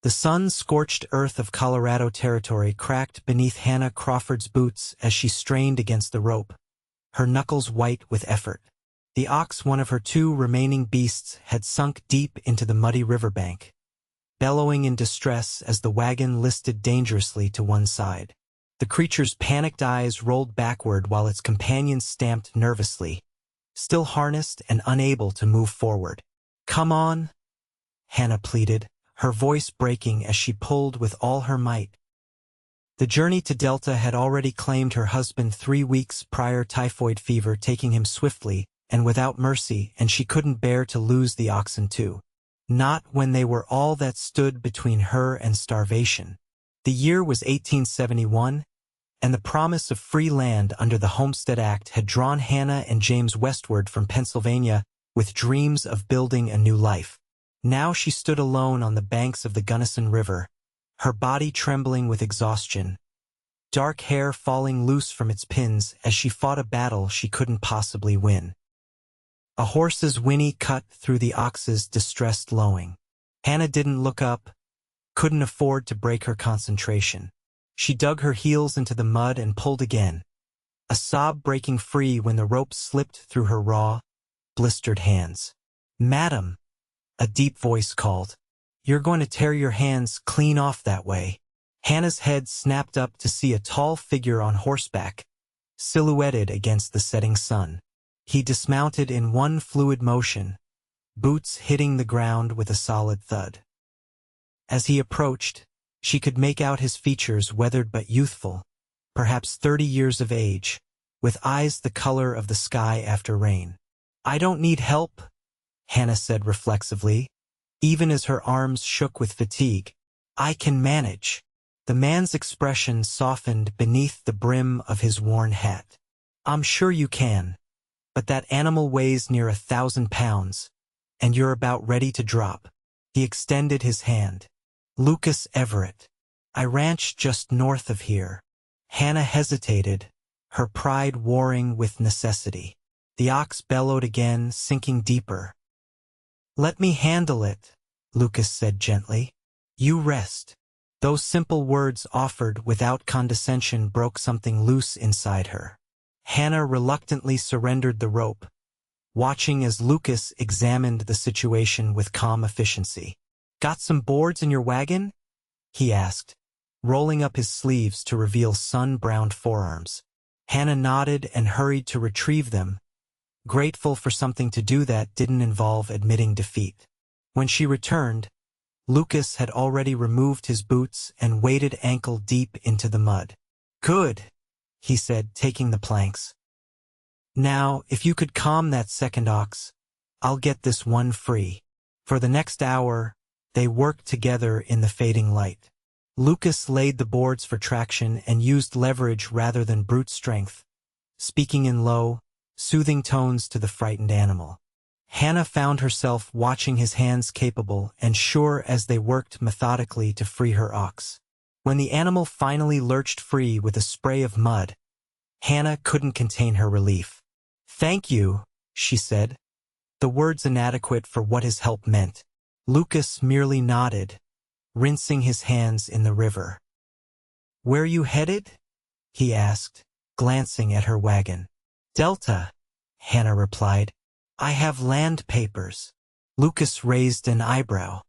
The sun-scorched earth of Colorado Territory cracked beneath Hannah Crawford's boots as she strained against the rope, her knuckles white with effort. The ox, one of her two remaining beasts, had sunk deep into the muddy riverbank, bellowing in distress as the wagon listed dangerously to one side. The creature's panicked eyes rolled backward while its companions stamped nervously, still harnessed and unable to move forward. "Come on," Hannah pleaded, her voice breaking as she pulled with all her might. The journey to Delta had already claimed her husband 3 weeks prior, typhoid fever taking him swiftly and without mercy, and she couldn't bear to lose the oxen too. Not when they were all that stood between her and starvation. The year was 1871, and the promise of free land under the Homestead Act had drawn Hannah and James westward from Pennsylvania with dreams of building a new life. Now she stood alone on the banks of the Gunnison River, her body trembling with exhaustion, dark hair falling loose from its pins as she fought a battle she couldn't possibly win. A horse's whinny cut through the ox's distressed lowing. Hannah didn't look up, couldn't afford to break her concentration. She dug her heels into the mud and pulled again, a sob breaking free when the rope slipped through her raw, blistered hands. "Madam," a deep voice called. "You're going to tear your hands clean off that way." Hannah's head snapped up to see a tall figure on horseback, silhouetted against the setting sun. He dismounted in one fluid motion, boots hitting the ground with a solid thud. As he approached, she could make out his features, weathered but youthful, perhaps 30 years of age, with eyes the color of the sky after rain. "I don't need help," Hannah said reflexively, even as her arms shook with fatigue. "I can manage." The man's expression softened beneath the brim of his worn hat. "I'm sure you can, but that animal weighs near 1,000 pounds, and you're about ready to drop." He extended his hand. "Lucas Everett. I ranch just north of here." Hannah hesitated, her pride warring with necessity. The ox bellowed again, sinking deeper. "Let me handle it," Lucas said gently. "You rest." Those simple words, offered without condescension, broke something loose inside her. Hannah reluctantly surrendered the rope, watching as Lucas examined the situation with calm efficiency. "Got some boards in your wagon?" he asked, rolling up his sleeves to reveal sun-browned forearms. Hannah nodded and hurried to retrieve them, grateful for something to do that didn't involve admitting defeat. When she returned, Lucas had already removed his boots and waded ankle-deep into the mud. "Good," he said, taking the planks. "Now, if you could calm that second ox, I'll get this one free." For the next hour, they worked together in the fading light. Lucas laid the boards for traction and used leverage rather than brute strength, speaking in low, soothing tones to the frightened animal. Hannah found herself watching his hands, capable and sure as they worked methodically to free her ox. When the animal finally lurched free with a spray of mud, Hannah couldn't contain her relief. "Thank you," she said, the words inadequate for what his help meant. Lucas merely nodded, rinsing his hands in the river. "Where you headed?" he asked, glancing at her wagon. "Delta," Hannah replied. "I have land papers." Lucas raised an eyebrow.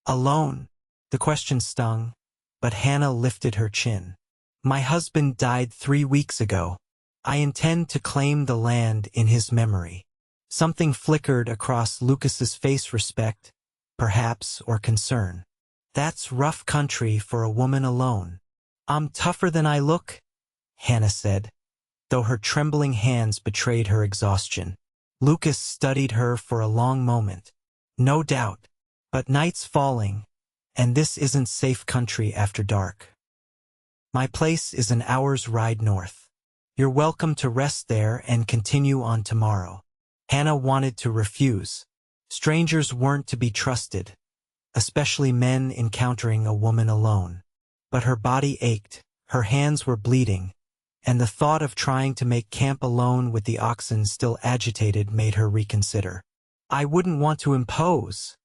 "Alone?" The question stung, but Hannah lifted her chin. "My husband died 3 weeks ago. I intend to claim the land in his memory." Something flickered across Lucas's face, respect, perhaps, or concern. "That's rough country for a woman alone." "I'm tougher than I look," Hannah said, though her trembling hands betrayed her exhaustion. Lucas studied her for a long moment. "No doubt, but night's falling, and this isn't safe country after dark. My place is an hour's ride north. You're welcome to rest there and continue on tomorrow." Hannah wanted to refuse. Strangers weren't to be trusted, especially men encountering a woman alone. But her body ached, her hands were bleeding, and the thought of trying to make camp alone with the oxen still agitated made her reconsider. "I wouldn't want to impose,"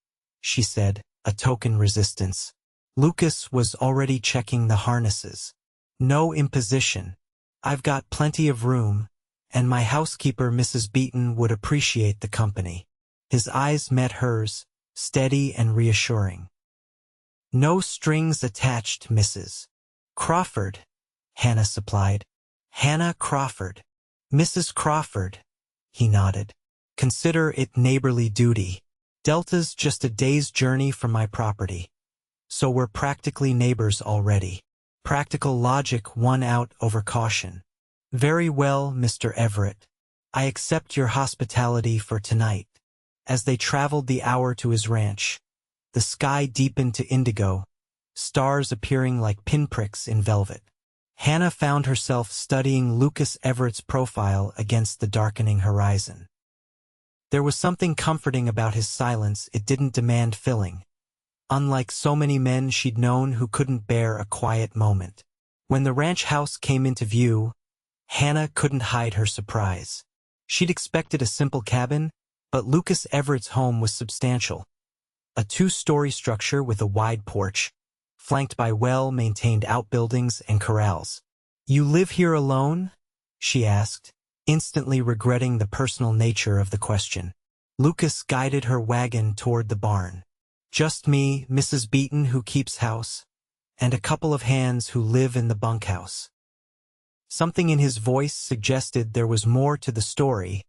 she said, a token resistance. Lucas was already checking the harnesses. No imposition. I've got plenty of room, and my housekeeper, Mrs. Beaton, would appreciate the company. His eyes met hers, steady and reassuring. No strings attached, Mrs. Crawford, Hannah supplied. Hannah Crawford. Mrs. Crawford, he nodded. Consider it neighborly duty. Delta's just a day's journey from my property. So we're practically neighbors already. Practical logic won out over caution. Very well, Mr. Everett. I accept your hospitality for tonight. As they traveled the hour to his ranch, the sky deepened to indigo, stars appearing like pinpricks in velvet. Hannah found herself studying Lucas Everett's profile against the darkening horizon. There was something comforting about his silence. It didn't demand filling, unlike so many men she'd known who couldn't bear a quiet moment. When the ranch house came into view, Hannah couldn't hide her surprise. She'd expected a simple cabin, but Lucas Everett's home was substantial. A two-story structure with a wide porch, flanked by well-maintained outbuildings and corrals. "You live here alone?" she asked, instantly regretting the personal nature of the question. Lucas guided her wagon toward the barn. "Just me, Mrs. Beaton, who keeps house, and a couple of hands who live in the bunkhouse." Something in his voice suggested there was more to the story,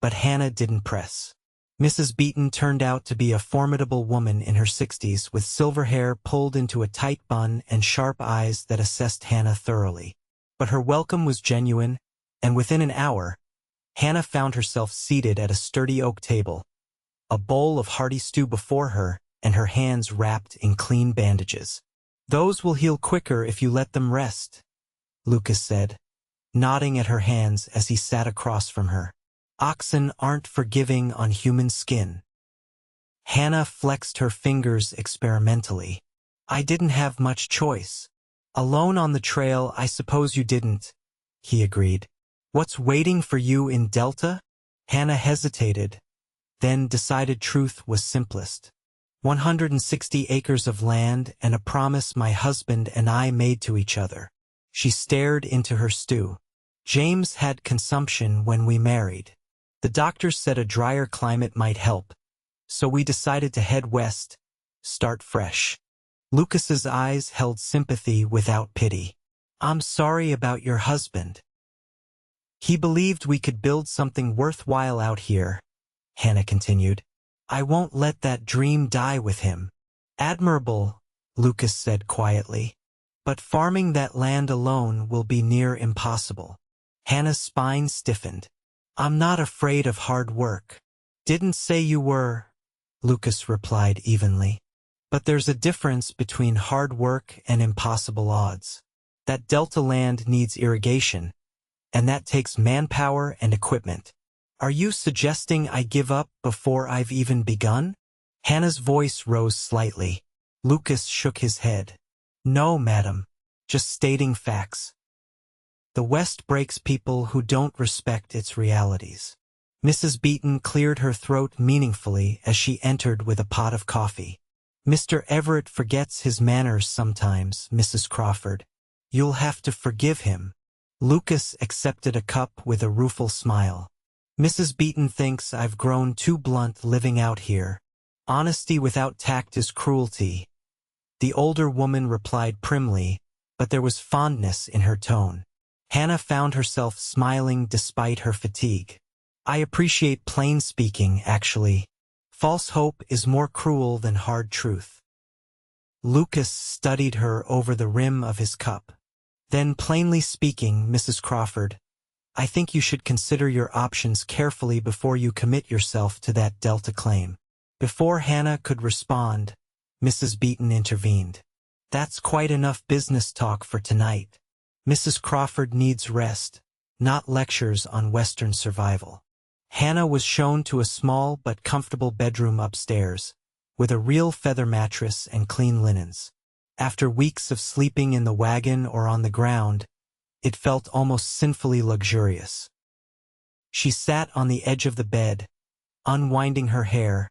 but Hannah didn't press. Mrs. Beaton turned out to be a formidable woman in her 60s with silver hair pulled into a tight bun and sharp eyes that assessed Hannah thoroughly. But her welcome was genuine, and within an hour, Hannah found herself seated at a sturdy oak table, a bowl of hearty stew before her, and her hands wrapped in clean bandages. "Those will heal quicker if you let them rest," Lucas said, nodding at her hands as he sat across from her. "Oxen aren't forgiving on human skin." Hannah flexed her fingers experimentally. "I didn't have much choice. Alone on the trail, I suppose you didn't," he agreed. "What's waiting for you in Delta?" Hannah hesitated, then decided truth was simplest. 160 acres of land and a promise my husband and I made to each other. She stared into her stew. "James had consumption when we married. The doctors said a drier climate might help, so we decided to head west, start fresh." Lucas's eyes held sympathy without pity. "I'm sorry about your husband. He believed we could build something worthwhile out here," Hannah continued. "I won't let that dream die with him." "Admirable," Lucas said quietly. "But farming that land alone will be near impossible." Hannah's spine stiffened. "I'm not afraid of hard work." "Didn't say you were," Lucas replied evenly. "But there's a difference between hard work and impossible odds. That Delta land needs irrigation, and that takes manpower and equipment. Are you suggesting I give up before I've even begun?" Hannah's voice rose slightly. Lucas shook his head. "No, madam. Just stating facts. The West breaks people who don't respect its realities." Mrs. Beaton cleared her throat meaningfully as she entered with a pot of coffee. "Mr. Everett forgets his manners sometimes, Mrs. Crawford. You'll have to forgive him." Lucas accepted a cup with a rueful smile. "Mrs. Beaton thinks I've grown too blunt living out here. Honesty without tact is cruelty." The older woman replied primly, but there was fondness in her tone. Hannah found herself smiling despite her fatigue. "I appreciate plain speaking, actually. False hope is more cruel than hard truth." Lucas studied her over the rim of his cup. "Then plainly speaking, Mrs. Crawford, I think you should consider your options carefully before you commit yourself to that Delta claim." Before Hannah could respond, Mrs. Beaton intervened. "That's quite enough business talk for tonight. Mrs. Crawford needs rest, not lectures on Western survival." Hannah was shown to a small but comfortable bedroom upstairs, with a real feather mattress and clean linens. After weeks of sleeping in the wagon or on the ground, it felt almost sinfully luxurious. She sat on the edge of the bed, unwinding her hair,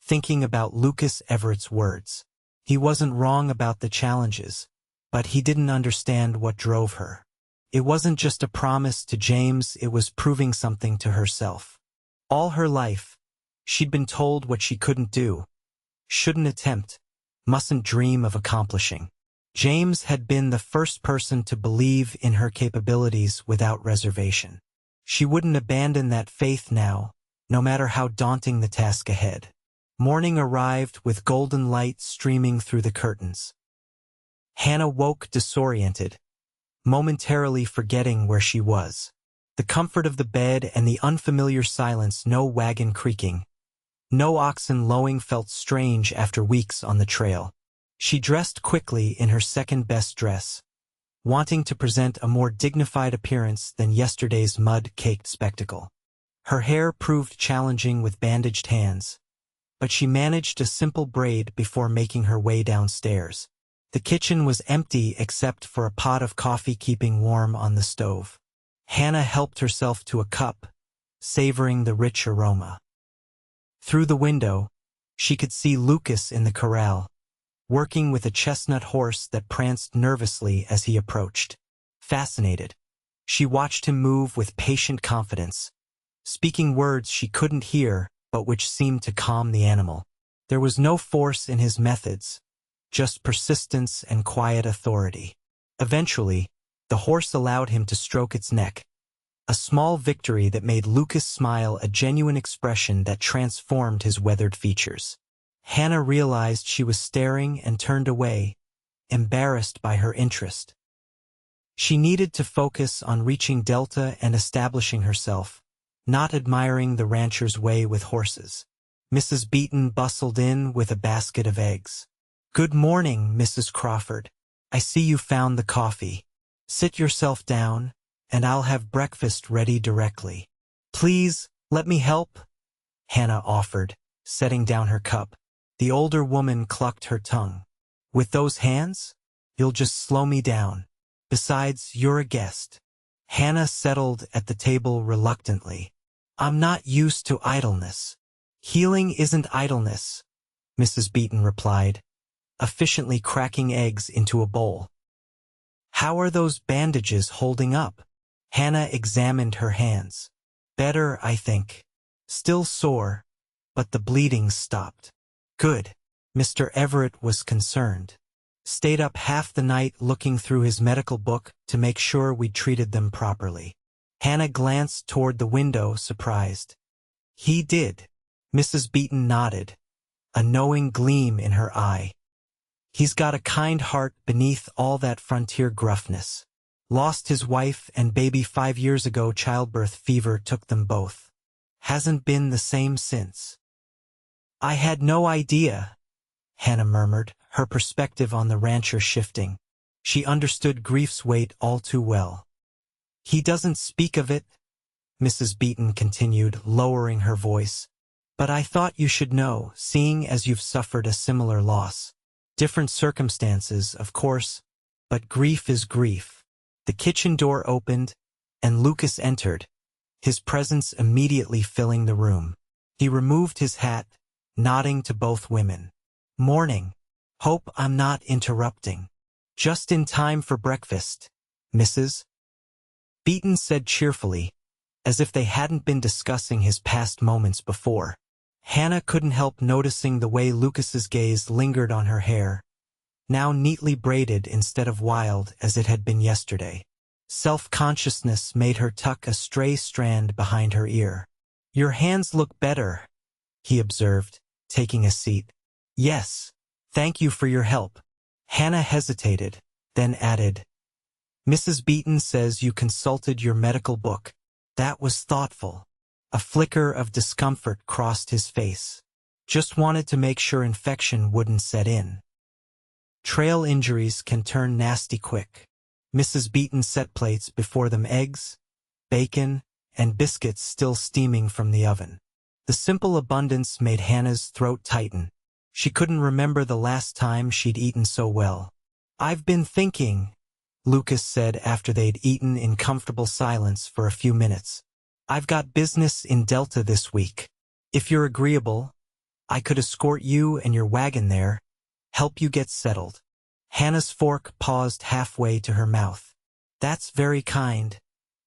thinking about Lucas Everett's words. He wasn't wrong about the challenges, but he didn't understand what drove her. It wasn't just a promise to James, it was proving something to herself. All her life, she'd been told what she couldn't do, shouldn't attempt, mustn't dream of accomplishing. James had been the first person to believe in her capabilities without reservation. She wouldn't abandon that faith now, no matter how daunting the task ahead. Morning arrived with golden light streaming through the curtains. Hannah woke disoriented, momentarily forgetting where she was. The comfort of the bed and the unfamiliar silence, no wagon creaking, no oxen lowing, felt strange after weeks on the trail. She dressed quickly in her second-best dress, wanting to present a more dignified appearance than yesterday's mud-caked spectacle. Her hair proved challenging with bandaged hands, but she managed a simple braid before making her way downstairs. The kitchen was empty except for a pot of coffee keeping warm on the stove. Hannah helped herself to a cup, savoring the rich aroma. Through the window, she could see Lucas in the corral, working with a chestnut horse that pranced nervously as he approached. Fascinated, she watched him move with patient confidence, speaking words she couldn't hear but which seemed to calm the animal. There was no force in his methods, just persistence and quiet authority. Eventually, the horse allowed him to stroke its neck, a small victory that made Lucas smile, a genuine expression that transformed his weathered features. Hannah realized she was staring and turned away, embarrassed by her interest. She needed to focus on reaching Delta and establishing herself, not admiring the rancher's way with horses. Mrs. Beaton bustled in with a basket of eggs. "Good morning, Mrs. Crawford. I see you found the coffee. Sit yourself down, and I'll have breakfast ready directly." "Please, let me help," Hannah offered, setting down her cup. The older woman clucked her tongue. "With those hands? You'll just slow me down. Besides, you're a guest." Hannah settled at the table reluctantly. "I'm not used to idleness." "Healing isn't idleness," Mrs. Beaton replied, efficiently cracking eggs into a bowl. "How are those bandages holding up?" Hannah examined her hands. "Better, I think. Still sore, but the bleeding's stopped." "Good." Mr. Everett was concerned. "Stayed up half the night looking through his medical book to make sure we'd treated them properly." Hannah glanced toward the window, surprised. "He did." Mrs. Beaton nodded, a knowing gleam in her eye. "He's got a kind heart beneath all that frontier gruffness. Lost his wife and baby 5 years ago. Childbirth fever took them both. Hasn't been the same since." "I had no idea," Hannah murmured, her perspective on the rancher shifting. She understood grief's weight all too well. "He doesn't speak of it," Mrs. Beaton continued, lowering her voice. "But I thought you should know, seeing as you've suffered a similar loss. Different circumstances, of course, but grief is grief." The kitchen door opened, and Lucas entered, his presence immediately filling the room. He removed his hat, nodding to both women. "Morning. Hope I'm not interrupting." "Just in time for breakfast, Mrs. Beaton said cheerfully, as if they hadn't been discussing his past moments before. Hannah couldn't help noticing the way Lucas's gaze lingered on her hair, now neatly braided instead of wild as it had been yesterday. Self-consciousness made her tuck a stray strand behind her ear. "Your hands look better," he observed, taking a seat. "Yes, thank you for your help." Hannah hesitated, then added, "Mrs. Beaton says you consulted your medical book." That was thoughtful. A flicker of discomfort crossed his face. "Just wanted to make sure infection wouldn't set in. Trail injuries can turn nasty quick." Mrs. Beaton set plates before them, eggs, bacon, and biscuits still steaming from the oven. The simple abundance made Hannah's throat tighten. She couldn't remember the last time she'd eaten so well. "I've been thinking," Lucas said after they'd eaten in comfortable silence for a few minutes. "I've got business in Delta this week. If you're agreeable, I could escort you and your wagon there, Help you get settled. Hannah's fork paused halfway to her mouth. That's very kind,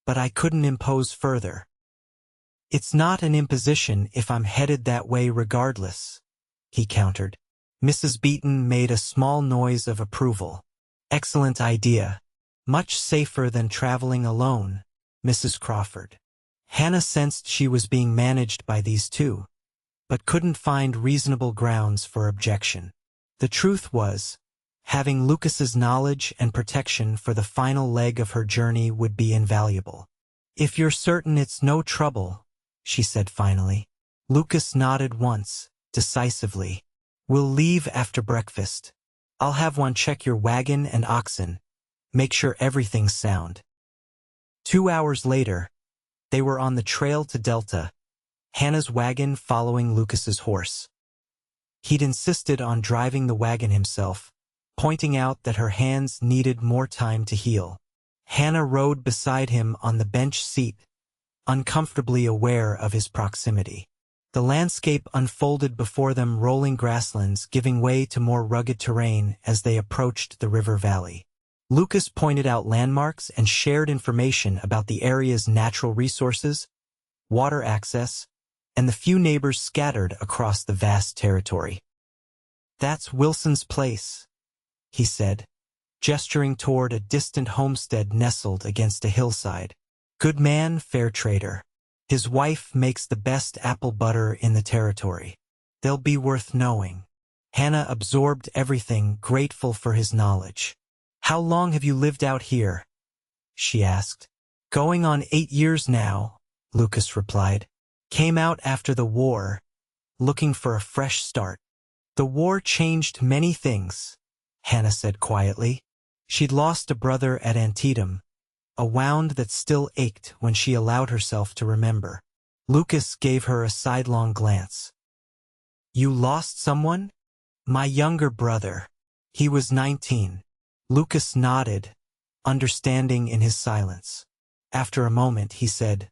but I couldn't impose further. It's not an imposition if I'm headed that way regardless, he countered. Mrs. Beaton made a small noise of approval. Excellent idea. Much safer than traveling alone, Mrs. Crawford. Hannah sensed she was being managed by these two, but couldn't find reasonable grounds for objection. The truth was, having Lucas's knowledge and protection for the final leg of her journey would be invaluable. If you're certain it's no trouble, she said finally. Lucas nodded once, decisively. We'll leave after breakfast. I'll have one check your wagon and oxen. Make sure everything's sound. 2 hours later, they were on the trail to Delta, Hannah's wagon following Lucas's horse. He'd insisted on driving the wagon himself, pointing out that her hands needed more time to heal. Hannah rode beside him on the bench seat, uncomfortably aware of his proximity. The landscape unfolded before them, rolling grasslands giving way to more rugged terrain as they approached the river valley. Lucas pointed out landmarks and shared information about the area's natural resources, water access, and the few neighbors scattered across the vast territory. That's Wilson's place, he said, gesturing toward a distant homestead nestled against a hillside. Good man, fair trader. His wife makes the best apple butter in the territory. They'll be worth knowing. Hannah absorbed everything, grateful for his knowledge. How long have you lived out here? She asked. Going on 8 years now, Lucas replied. Came out after the war, looking for a fresh start. The war changed many things, Hannah said quietly. She'd lost a brother at Antietam, a wound that still ached when she allowed herself to remember. Lucas gave her a sidelong glance. You lost someone? My younger brother. He was 19. Lucas nodded, understanding in his silence. After a moment, he said,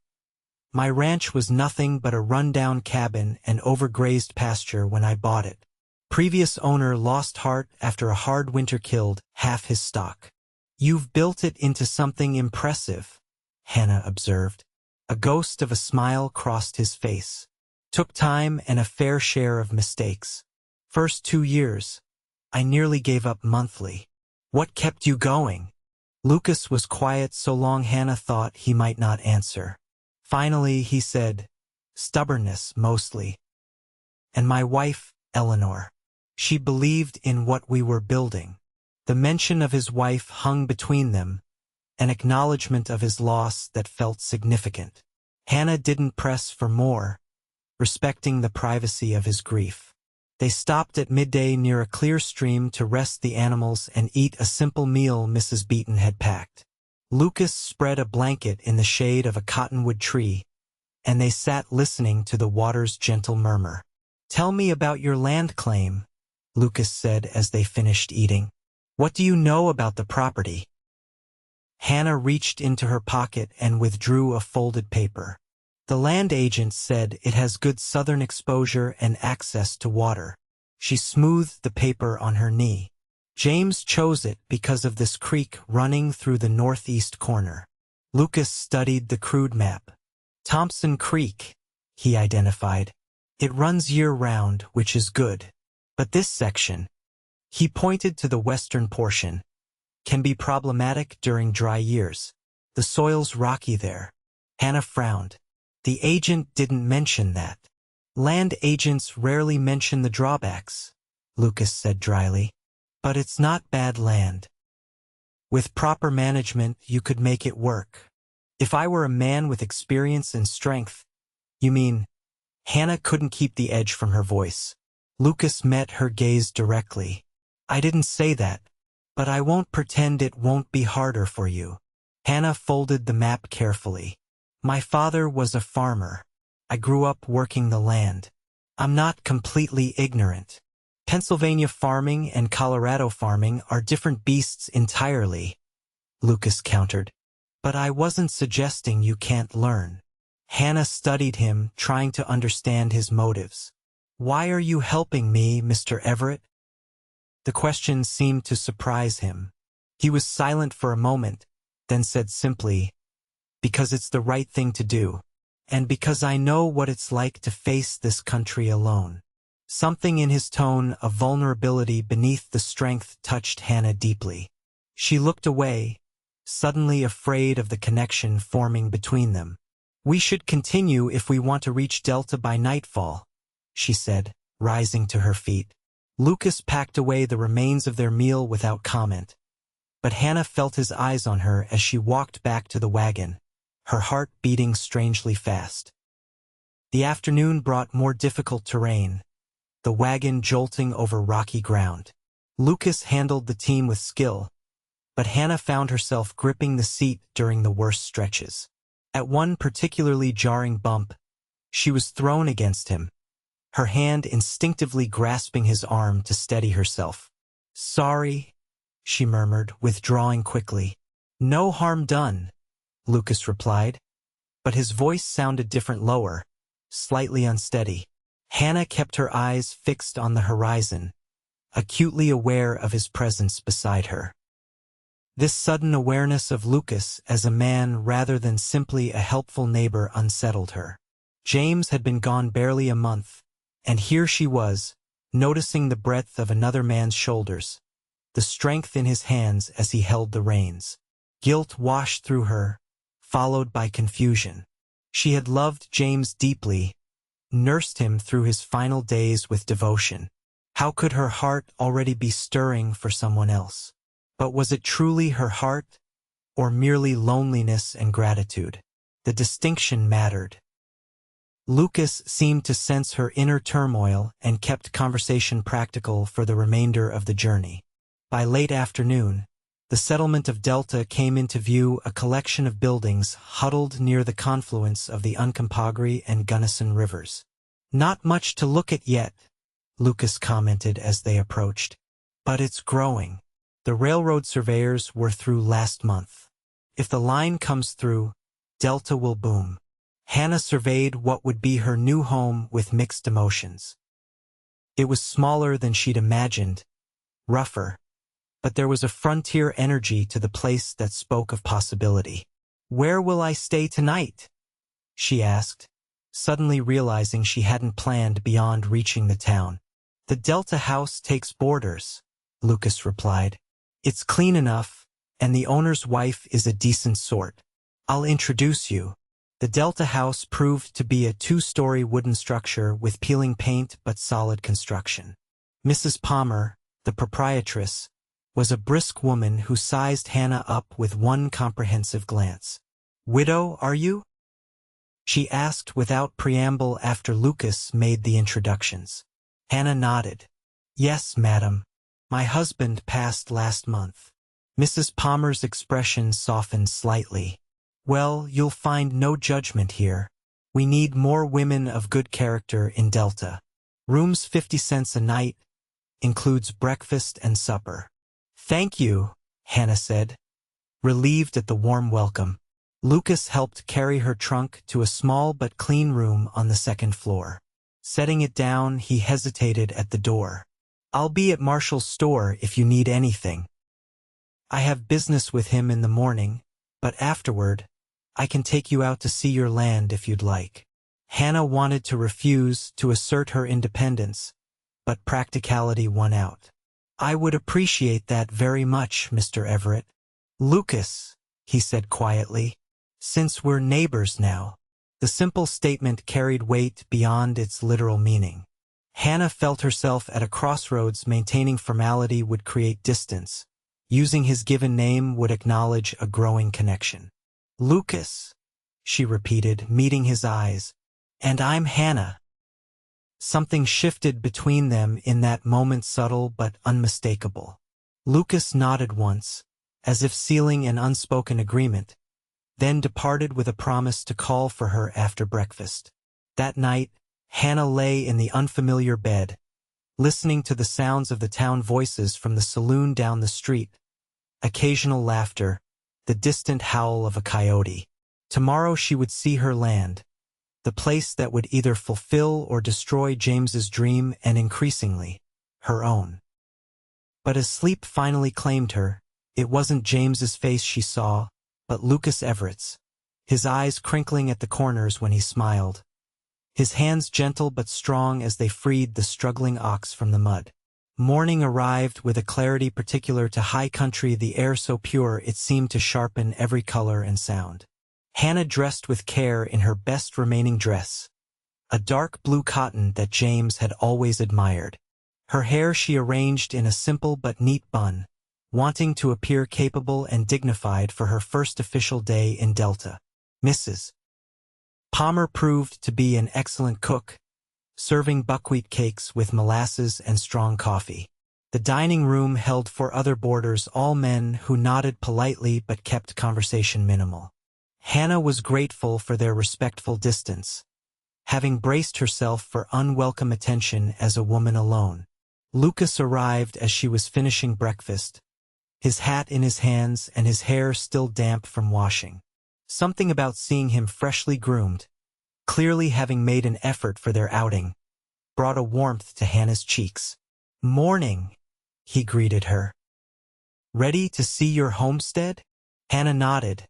My ranch was nothing but a run-down cabin and overgrazed pasture when I bought it. Previous owner lost heart after a hard winter killed half his stock. You've built it into something impressive, Hannah observed. A ghost of a smile crossed his face. Took time and a fair share of mistakes. First 2 years, I nearly gave up monthly. What kept you going? Lucas was quiet so long Hannah thought he might not answer. Finally, he said, Stubbornness, mostly. And my wife, Eleanor. She believed in what we were building. The mention of his wife hung between them, an acknowledgement of his loss that felt significant. Hannah didn't press for more, respecting the privacy of his grief. They stopped at midday near a clear stream to rest the animals and eat a simple meal Mrs. Beaton had packed. Lucas spread a blanket in the shade of a cottonwood tree, and they sat listening to the water's gentle murmur. Tell me about your land claim, Lucas said as they finished eating. What do you know about the property? Hannah reached into her pocket and withdrew a folded paper. The land agent said it has good southern exposure and access to water. She smoothed the paper on her knee. James chose it because of this creek running through the northeast corner. Lucas studied the crude map. Thompson Creek, he identified. It runs year-round, which is good. But this section, he pointed to the western portion, can be problematic during dry years. The soil's rocky there. Hannah frowned. The agent didn't mention that. Land agents rarely mention the drawbacks, Lucas said dryly. But it's not bad land. With proper management, you could make it work. If I were a man with experience and strength, you mean? Hannah couldn't keep the edge from her voice. Lucas met her gaze directly. I didn't say that, but I won't pretend it won't be harder for you. Hannah folded the map carefully. My father was a farmer. I grew up working the land. I'm not completely ignorant. Pennsylvania farming and Colorado farming are different beasts entirely, Lucas countered. But I wasn't suggesting you can't learn. Hannah studied him, trying to understand his motives. Why are you helping me, Mr. Everett? The question seemed to surprise him. He was silent for a moment, then said simply, "Because it's the right thing to do. And because I know what it's like to face this country alone." Something in his tone of vulnerability beneath the strength touched Hannah deeply. She looked away, suddenly afraid of the connection forming between them. "We should continue if we want to reach Delta by nightfall," she said, rising to her feet. Lucas packed away the remains of their meal without comment, but Hannah felt his eyes on her as she walked back to the wagon, her heart beating strangely fast. The afternoon brought more difficult terrain, the wagon jolting over rocky ground. Lucas handled the team with skill, but Hannah found herself gripping the seat during the worst stretches. At one particularly jarring bump, she was thrown against him, her hand instinctively grasping his arm to steady herself. "Sorry," she murmured, withdrawing quickly. "No harm done," Lucas replied, but his voice sounded different, lower, slightly unsteady. Hannah kept her eyes fixed on the horizon, acutely aware of his presence beside her. This sudden awareness of Lucas as a man rather than simply a helpful neighbor unsettled her. James had been gone barely a month, and here she was, noticing the breadth of another man's shoulders, the strength in his hands as he held the reins. Guilt washed through her, followed by confusion. She had loved James deeply, nursed him through his final days with devotion. How could her heart already be stirring for someone else? But was it truly her heart, or merely loneliness and gratitude? The distinction mattered. Lucas seemed to sense her inner turmoil and kept conversation practical for the remainder of the journey. By late afternoon, the settlement of Delta came into view, a collection of buildings huddled near the confluence of the Uncompahgre and Gunnison rivers. "Not much to look at yet," Lucas commented as they approached. "But it's growing. The railroad surveyors were through last month. If the line comes through, Delta will boom." Hannah surveyed what would be her new home with mixed emotions. It was smaller than she'd imagined, rougher, but there was a frontier energy to the place that spoke of possibility. "Where will I stay tonight?" she asked, suddenly realizing she hadn't planned beyond reaching the town. "The Delta house takes boarders," Lucas replied. "It's clean enough, and the owner's wife is a decent sort. I'll introduce you." The Delta house proved to be a two-story wooden structure with peeling paint but solid construction. Mrs. Palmer, the proprietress, was a brisk woman who sized Hannah up with one comprehensive glance. "Widow, are you?" she asked without preamble after Lucas made the introductions. Hannah nodded. "Yes, madam. My husband passed last month." Mrs. Palmer's expression softened slightly. "Well, you'll find no judgment here. We need more women of good character in Delta. Room's 50 cents a night, includes breakfast and supper." "Thank you," Hannah said, relieved at the warm welcome. Lucas helped carry her trunk to a small but clean room on the second floor. Setting it down, he hesitated at the door. "I'll be at Marshall's store if you need anything. I have business with him in the morning, but afterward, I can take you out to see your land if you'd like." Hannah wanted to refuse to assert her independence, but practicality won out. "I would appreciate that very much, Mr. Everett." "Lucas," he said quietly, "since we're neighbors now." The simple statement carried weight beyond its literal meaning. Hannah felt herself at a crossroads. Maintaining formality would create distance. Using his given name would acknowledge a growing connection. "Lucas," she repeated, meeting his eyes, "and I'm Hannah." Something shifted between them in that moment, subtle but unmistakable. Lucas nodded once, as if sealing an unspoken agreement, then departed with a promise to call for her after breakfast. That night, Hannah lay in the unfamiliar bed, listening to the sounds of the town voices from the saloon down the street, occasional laughter, the distant howl of a coyote. Tomorrow she would see her land, the place that would either fulfill or destroy James's dream and, increasingly, her own. But as sleep finally claimed her, it wasn't James's face she saw, but Lucas Everett's, his eyes crinkling at the corners when he smiled, his hands gentle but strong as they freed the struggling ox from the mud. Morning arrived with a clarity particular to high country, the air so pure it seemed to sharpen every color and sound. Hannah dressed with care in her best remaining dress, a dark blue cotton that James had always admired. Her hair she arranged in a simple but neat bun, wanting to appear capable and dignified for her first official day in Delta. Mrs. Palmer proved to be an excellent cook, serving buckwheat cakes with molasses and strong coffee. The dining room held 4 other boarders, all men who nodded politely but kept conversation minimal. Hannah was grateful for their respectful distance, having braced herself for unwelcome attention as a woman alone. Lucas arrived as she was finishing breakfast, his hat in his hands and his hair still damp from washing. Something about seeing him freshly groomed, clearly having made an effort for their outing, brought a warmth to Hannah's cheeks. "Morning," he greeted her. "Ready to see your homestead?" Hannah nodded,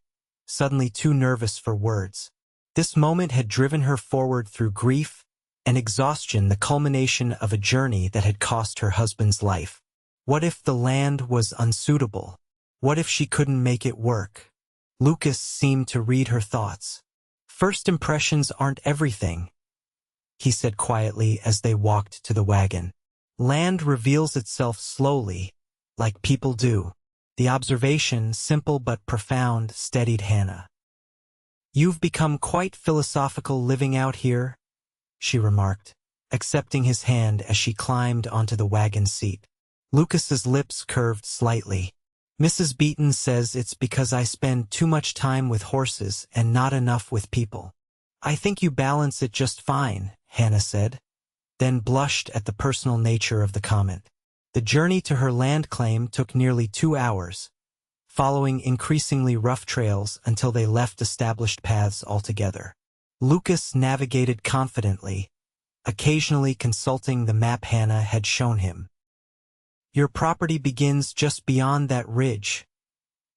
suddenly too nervous for words. This moment had driven her forward through grief and exhaustion, the culmination of a journey that had cost her husband's life. What if the land was unsuitable? What if she couldn't make it work? Lucas seemed to read her thoughts. "First impressions aren't everything," he said quietly as they walked to the wagon. "Land reveals itself slowly, like people do." The observation, simple but profound, steadied Hannah. "You've become quite philosophical living out here," she remarked, accepting his hand as she climbed onto the wagon seat. Lucas's lips curved slightly. "Mrs. Beaton says it's because I spend too much time with horses and not enough with people." "I think you balance it just fine," Hannah said, then blushed at the personal nature of the comment. The journey to her land claim took nearly 2 hours, following increasingly rough trails until they left established paths altogether. Lucas navigated confidently, occasionally consulting the map Hannah had shown him. "Your property begins just beyond that ridge,"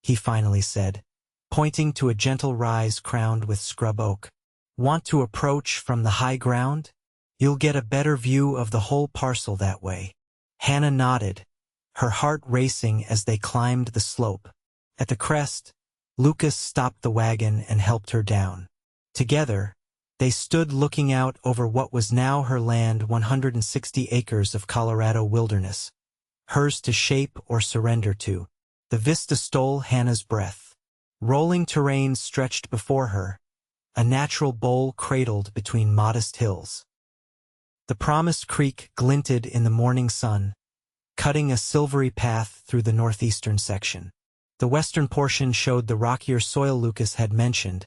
he finally said, pointing to a gentle rise crowned with scrub oak. "Want to approach from the high ground? You'll get a better view of the whole parcel that way." Hannah nodded, her heart racing as they climbed the slope. At the crest, Lucas stopped the wagon and helped her down. Together, they stood looking out over what was now her land, 160 acres of Colorado wilderness, hers to shape or surrender to. The vista stole Hannah's breath. Rolling terrain stretched before her, a natural bowl cradled between modest hills. The promised creek glinted in the morning sun, cutting a silvery path through the northeastern section. The western portion showed the rockier soil Lucas had mentioned,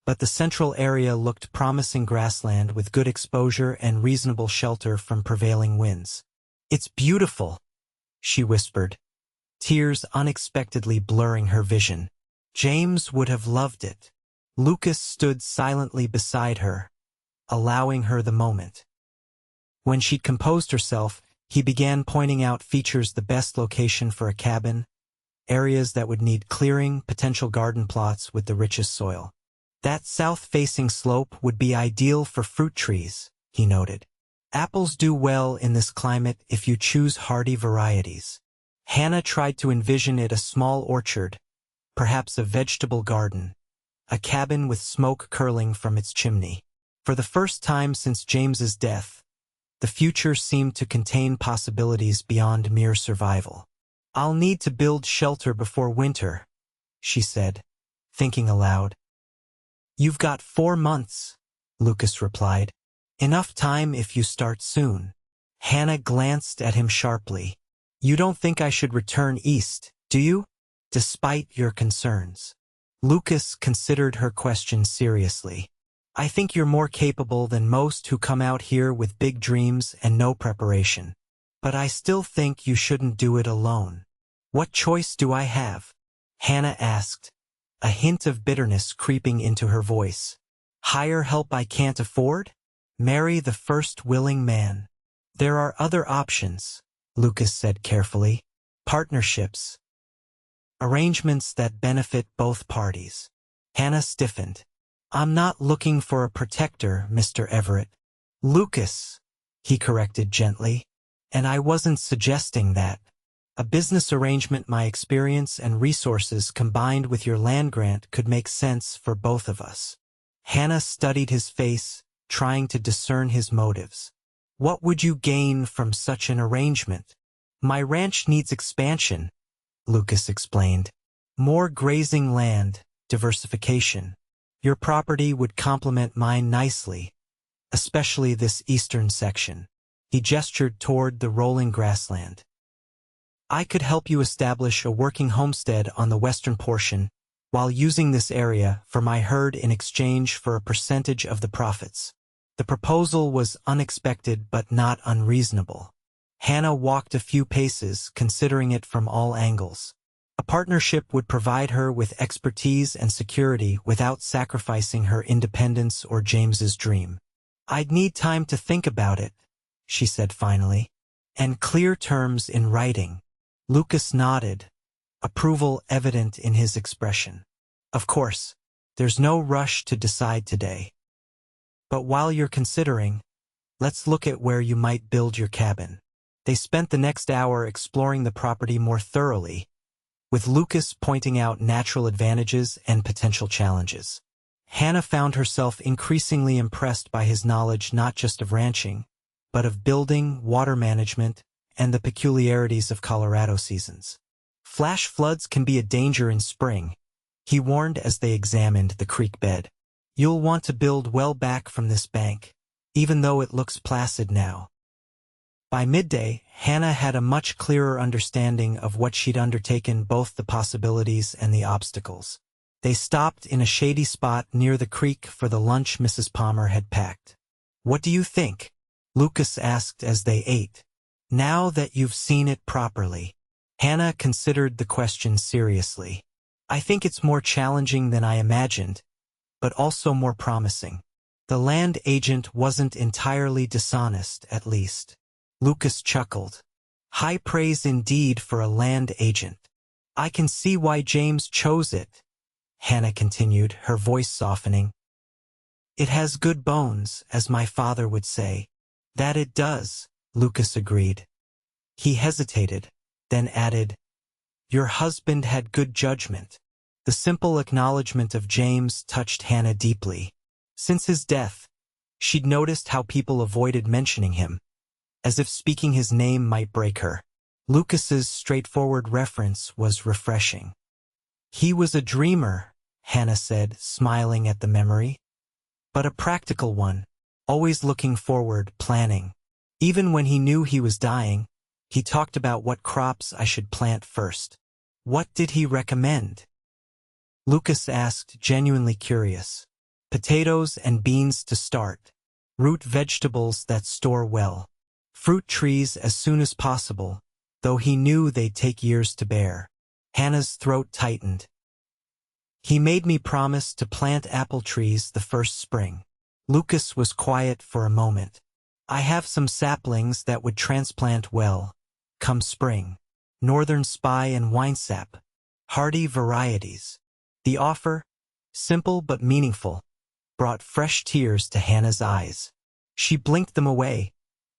but the central area looked promising grassland with good exposure and reasonable shelter from prevailing winds. "It's beautiful," she whispered, tears unexpectedly blurring her vision. "James would have loved it." Lucas stood silently beside her, allowing her the moment. When she'd composed herself, he began pointing out features: the best location for a cabin, areas that would need clearing, potential garden plots with the richest soil. "That south-facing slope would be ideal for fruit trees," he noted. "Apples do well in this climate if you choose hardy varieties." Hannah tried to envision it: a small orchard, perhaps a vegetable garden, a cabin with smoke curling from its chimney. For the first time since James's death, the future seemed to contain possibilities beyond mere survival. "I'll need to build shelter before winter," she said, thinking aloud. "You've got 4 months," Lucas replied. "Enough time if you start soon." Hannah glanced at him sharply. "You don't think I should return east, do you? Despite your concerns." Lucas considered her question seriously. "I think you're more capable than most who come out here with big dreams and no preparation. But I still think you shouldn't do it alone." "What choice do I have?" Hannah asked, a hint of bitterness creeping into her voice. "Hire help I can't afford? Marry the first willing man." "There are other options," Lucas said carefully. Partnerships. Arrangements that benefit both parties. Hannah stiffened. I'm not looking for a protector, Mr. Everett. Lucas, he corrected gently. And I wasn't suggesting that. A business arrangement my experience and resources combined with your land grant could make sense for both of us. Hannah studied his face, trying to discern his motives. What would you gain from such an arrangement? My ranch needs expansion, Lucas explained. More grazing land, diversification. Your property would complement mine nicely, especially this eastern section. He gestured toward the rolling grassland. I could help you establish a working homestead on the western portion, while using this area for my herd in exchange for a percentage of the profits. The proposal was unexpected but not unreasonable. Hannah walked a few paces, considering it from all angles. A partnership would provide her with expertise and security without sacrificing her independence or James's dream. I'd need time to think about it, she said finally. And clear terms in writing. Lucas nodded, approval evident in his expression. Of course, there's no rush to decide today. But while you're considering, let's look at where you might build your cabin. They spent the next hour exploring the property more thoroughly, with Lucas pointing out natural advantages and potential challenges. Hannah found herself increasingly impressed by his knowledge not just of ranching, but of building, water management, and the peculiarities of Colorado seasons. Flash floods can be a danger in spring, he warned as they examined the creek bed. You'll want to build well back from this bank, even though it looks placid now. By midday, Hannah had a much clearer understanding of what she'd undertaken, both the possibilities and the obstacles. They stopped in a shady spot near the creek for the lunch Mrs. Palmer had packed. What do you think? Lucas asked as they ate. Now that you've seen it properly. Hannah considered the question seriously. I think it's more challenging than I imagined, but also more promising. The land agent wasn't entirely dishonest, at least. Lucas chuckled. High praise indeed for a land agent. I can see why James chose it, Hannah continued, her voice softening. It has good bones, as my father would say. That it does, Lucas agreed. He hesitated, then added, Your husband had good judgment. The simple acknowledgement of James touched Hannah deeply. Since his death, she'd noticed how people avoided mentioning him, as if speaking his name might break her. Lucas's straightforward reference was refreshing. He was a dreamer, Hannah said, smiling at the memory. But a practical one, always looking forward, planning. Even when he knew he was dying, he talked about what crops I should plant first. What did he recommend? Lucas asked, genuinely curious. Potatoes and beans to start. Root vegetables that store well. Fruit trees as soon as possible, though he knew they'd take years to bear. Hannah's throat tightened. He made me promise to plant apple trees the first spring. Lucas was quiet for a moment. I have some saplings that would transplant well, come spring. Northern Spy and Winesap. Hardy varieties. The offer, simple but meaningful, brought fresh tears to Hannah's eyes. She blinked them away,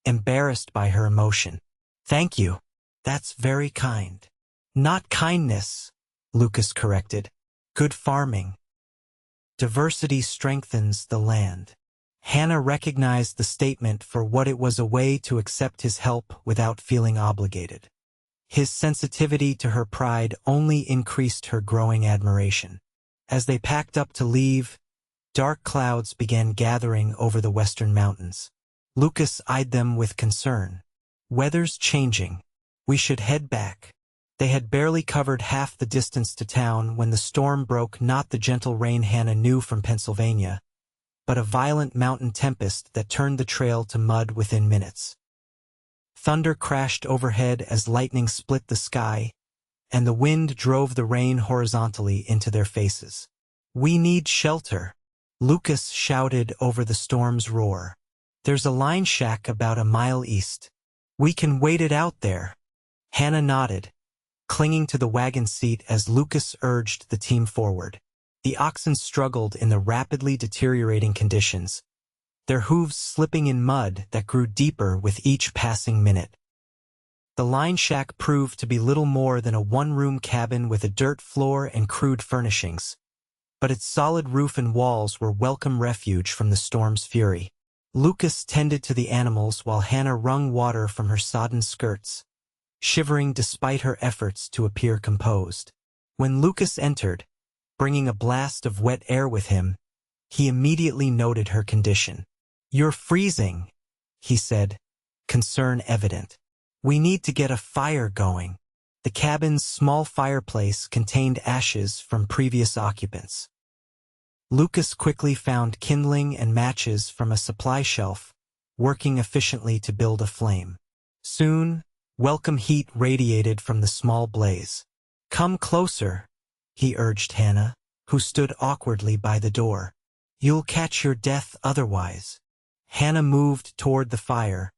embarrassed by her emotion. Thank you. That's very kind. Not kindness, Lucas corrected. Good farming. Diversity strengthens the land. Hannah recognized the statement for what it was, a way to accept his help without feeling obligated. His sensitivity to her pride only increased her growing admiration. As they packed up to leave, dark clouds began gathering over the western mountains. Lucas eyed them with concern. Weather's changing. We should head back. They had barely covered half the distance to town when the storm broke, not the gentle rain Hannah knew from Pennsylvania, but a violent mountain tempest that turned the trail to mud within minutes. Thunder crashed overhead as lightning split the sky, and the wind drove the rain horizontally into their faces. We need shelter, Lucas shouted over the storm's roar. There's a line shack about a mile east. We can wait it out there. Hannah nodded, clinging to the wagon seat as Lucas urged the team forward. The oxen struggled in the rapidly deteriorating conditions, their hooves slipping in mud that grew deeper with each passing minute. The line shack proved to be little more than a one-room cabin with a dirt floor and crude furnishings, but its solid roof and walls were welcome refuge from the storm's fury. Lucas tended to the animals while Hannah wrung water from her sodden skirts, shivering despite her efforts to appear composed. When Lucas entered, bringing a blast of wet air with him, he immediately noted her condition. "You're freezing," he said, concern evident. "We need to get a fire going." The cabin's small fireplace contained ashes from previous occupants. Lucas quickly found kindling and matches from a supply shelf, working efficiently to build a flame. Soon, welcome heat radiated from the small blaze. "Come closer," he urged Hannah, who stood awkwardly by the door. "You'll catch your death otherwise." Hannah moved toward the fire,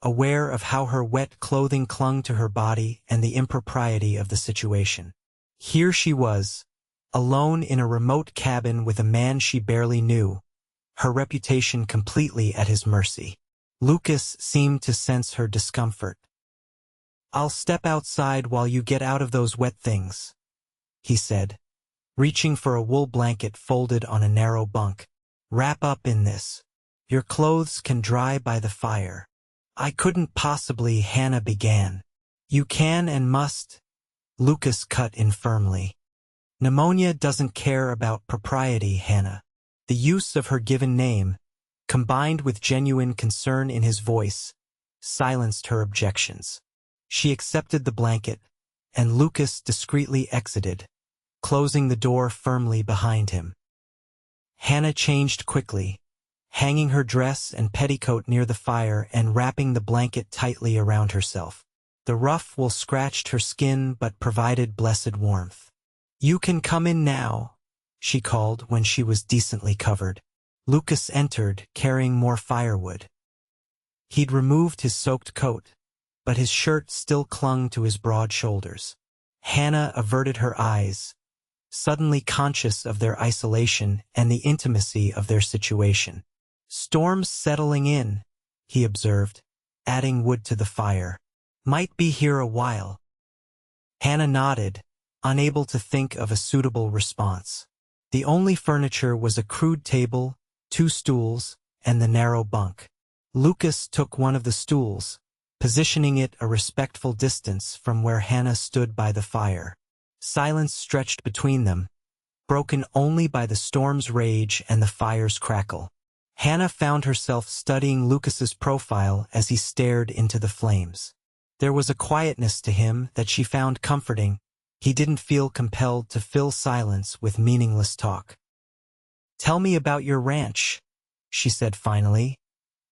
aware of how her wet clothing clung to her body and the impropriety of the situation. Here she was, alone in a remote cabin with a man she barely knew, her reputation completely at his mercy. Lucas seemed to sense her discomfort. "I'll step outside while you get out of those wet things," he said, reaching for a wool blanket folded on a narrow bunk. "Wrap up in this. Your clothes can dry by the fire." "I couldn't possibly," Hannah began. "You can and must," Lucas cut in firmly. "Pneumonia doesn't care about propriety, Hannah." The use of her given name, combined with genuine concern in his voice, silenced her objections. She accepted the blanket, and Lucas discreetly exited, closing the door firmly behind him. Hannah changed quickly, hanging her dress and petticoat near the fire and wrapping the blanket tightly around herself. The rough wool scratched her skin but provided blessed warmth. "You can come in now," she called when she was decently covered. Lucas entered, carrying more firewood. He'd removed his soaked coat, but his shirt still clung to his broad shoulders. Hannah averted her eyes, suddenly conscious of their isolation and the intimacy of their situation. "Storm's settling in," he observed, adding wood to the fire. "Might be here a while." Hannah nodded, unable to think of a suitable response. The only furniture was a crude table, 2 stools, and the narrow bunk. Lucas took one of the stools, positioning it a respectful distance from where Hannah stood by the fire. Silence stretched between them, broken only by the storm's rage and the fire's crackle. Hannah found herself studying Lucas's profile as he stared into the flames. There was a quietness to him that she found comforting. He didn't feel compelled to fill silence with meaningless talk. "Tell me about your ranch," she said finally,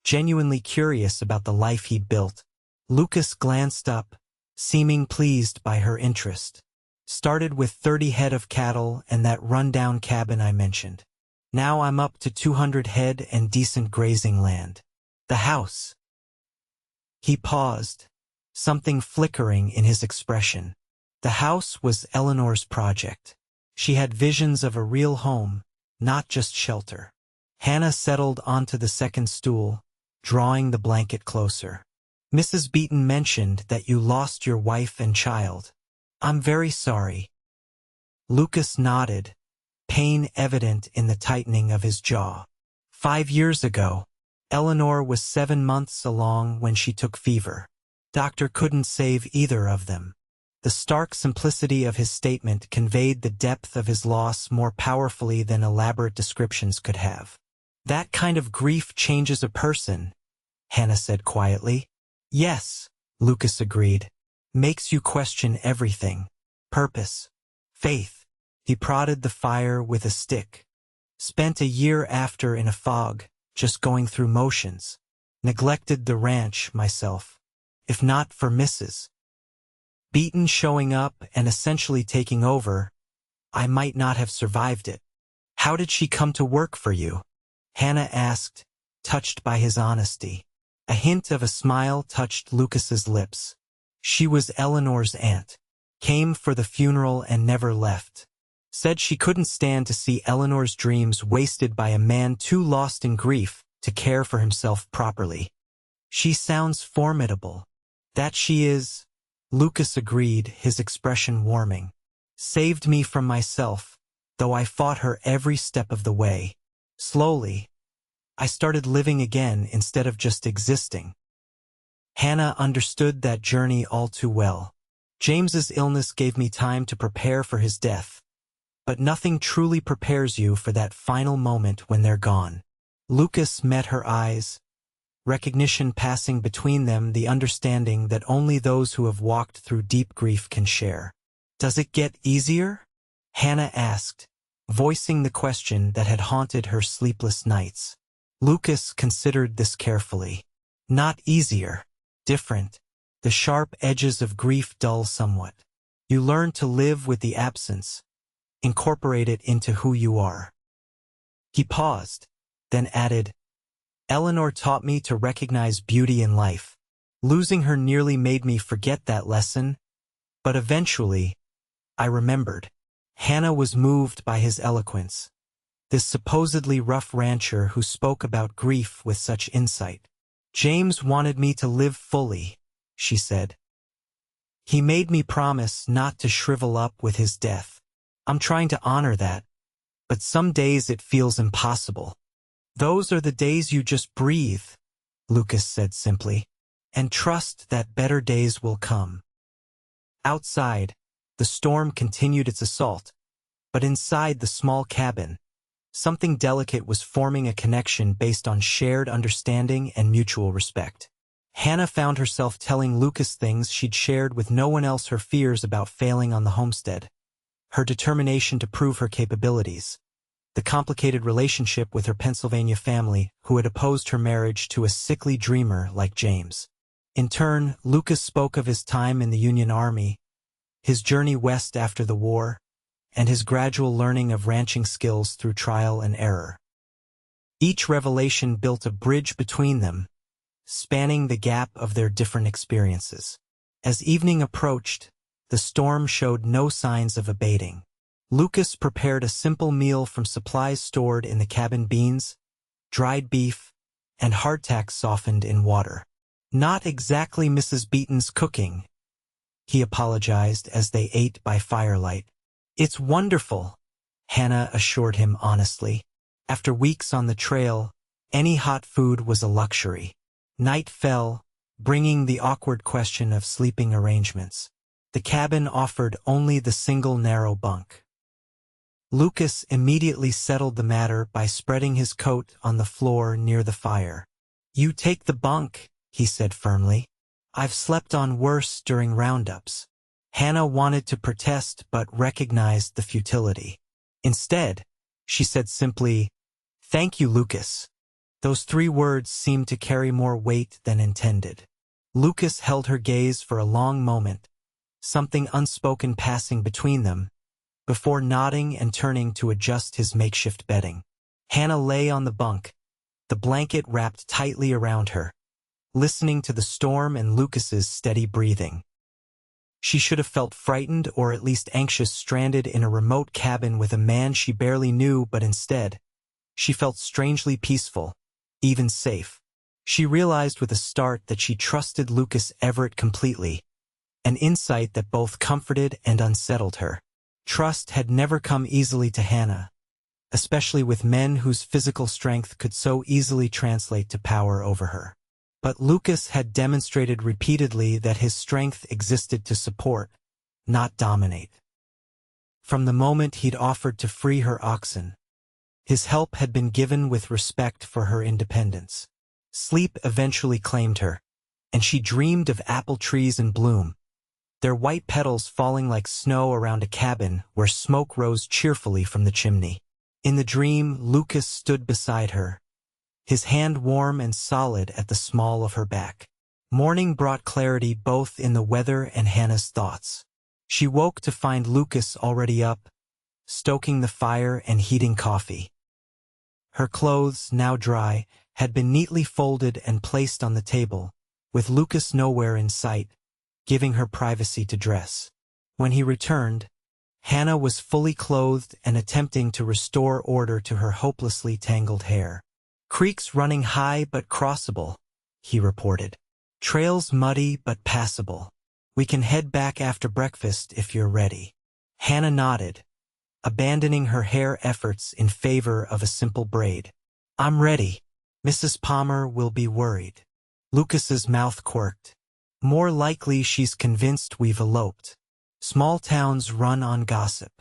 genuinely curious about the life he'd built. Lucas glanced up, seeming pleased by her interest. "Started with 30 head of cattle and that rundown cabin I mentioned. Now I'm up to 200 head and decent grazing land. The house." He paused, something flickering in his expression. The house was Eleanor's project. She had visions of a real home, not just shelter. Hannah settled onto the second stool, drawing the blanket closer. "Mrs. Beaton mentioned that you lost your wife and child. I'm very sorry." Lucas nodded, pain evident in the tightening of his jaw. 5 years ago, Eleanor was 7 months along when she took fever. Doctor couldn't save either of them. The stark simplicity of his statement conveyed the depth of his loss more powerfully than elaborate descriptions could have. "That kind of grief changes a person," Hannah said quietly. "Yes," Lucas agreed. "Makes you question everything. Purpose. Faith." He prodded the fire with a stick. "Spent a year after in a fog, just going through motions. Neglected the ranch myself. If not for Mrs. Beaton showing up and essentially taking over, I might not have survived it." "How did she come to work for you?" Hannah asked, touched by his honesty. A hint of a smile touched Lucas's lips. "She was Eleanor's aunt. came for the funeral and never left. Said she couldn't stand to see Eleanor's dreams wasted by a man too lost in grief to care for himself properly. She sounds formidable. That she is, Lucas agreed, his expression warming. Saved me from myself, though I fought her every step of the way. Slowly, I started living again instead of just existing. Hannah understood that journey all too well. James's illness gave me time to prepare for his death. But nothing truly prepares you for that final moment when they're gone. Lucas met her eyes, recognition passing between them, the understanding that only those who have walked through deep grief can share. Does it get easier? Hannah asked, voicing the question that had haunted her sleepless nights. Lucas considered this carefully. Not easier. Different. The sharp edges of grief dull somewhat. You learn to live with the absence, incorporate it into who you are. He paused, then added, Eleanor taught me to recognize beauty in life. Losing her nearly made me forget that lesson, but eventually, I remembered. Hannah was moved by his eloquence. This supposedly rough rancher who spoke about grief with such insight. James wanted me to live fully, she said. He made me promise not to shrivel up with his death. I'm trying to honor that, but some days it feels impossible. Those are the days you just breathe, Lucas said simply, and trust that better days will come. Outside, the storm continued its assault, but inside the small cabin, something delicate was forming, a connection based on shared understanding and mutual respect. Hannah found herself telling Lucas things she'd shared with no one else, her fears about failing on the homestead, her determination to prove her capabilities, the complicated relationship with her Pennsylvania family who had opposed her marriage to a sickly dreamer like James. In turn, Lucas spoke of his time in the Union Army, his journey west after the war, and his gradual learning of ranching skills through trial and error. Each revelation built a bridge between them, spanning the gap of their different experiences. As evening approached, the storm showed no signs of abating. Lucas prepared a simple meal from supplies stored in the cabin: beans, dried beef, and hardtack softened in water. Not exactly Mrs. Beaton's cooking, he apologized as they ate by firelight. It's wonderful, Hannah assured him honestly. After weeks on the trail, any hot food was a luxury. Night fell, bringing the awkward question of sleeping arrangements. The cabin offered only the single narrow bunk. Lucas immediately settled the matter by spreading his coat on the floor near the fire. You take the bunk, he said firmly. I've slept on worse during roundups. Hannah wanted to protest but recognized the futility. Instead, she said simply, Thank you, Lucas. Those 3 words seemed to carry more weight than intended. Lucas held her gaze for a long moment, something unspoken passing between them, before nodding and turning to adjust his makeshift bedding. Hannah lay on the bunk, the blanket wrapped tightly around her, listening to the storm and Lucas's steady breathing. She should have felt frightened or at least anxious, stranded in a remote cabin with a man she barely knew, but instead, she felt strangely peaceful, even safe. She realized with a start that she trusted Lucas Everett completely, an insight that both comforted and unsettled her. Trust had never come easily to Hannah, especially with men whose physical strength could so easily translate to power over her. But Lucas had demonstrated repeatedly that his strength existed to support, not dominate. From the moment he'd offered to free her oxen, his help had been given with respect for her independence. Sleep eventually claimed her, and she dreamed of apple trees in bloom, their white petals falling like snow around a cabin where smoke rose cheerfully from the chimney. In the dream, Lucas stood beside her, his hand warm and solid at the small of her back. Morning brought clarity both in the weather and Hannah's thoughts. She woke to find Lucas already up, stoking the fire and heating coffee. Her clothes, now dry, had been neatly folded and placed on the table, with Lucas nowhere in sight, giving her privacy to dress. When he returned, Hannah was fully clothed and attempting to restore order to her hopelessly tangled hair. "Creeks running high but crossable," he reported. "Trails muddy but passable. We can head back after breakfast if you're ready." Hannah nodded, abandoning her hair efforts in favor of a simple braid. "I'm ready. Mrs. Palmer will be worried." Lucas's mouth quirked. "More likely she's convinced we've eloped. Small towns run on gossip."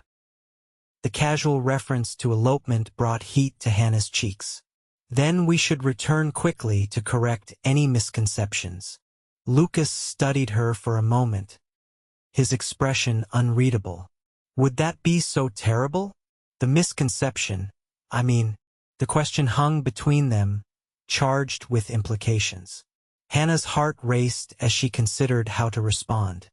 The casual reference to elopement brought heat to Hannah's cheeks. "Then we should return quickly to correct any misconceptions." Lucas studied her for a moment, his expression unreadable. "Would that be so terrible? The misconception, I mean." The question hung between them, charged with implications. Hannah's heart raced as she considered how to respond.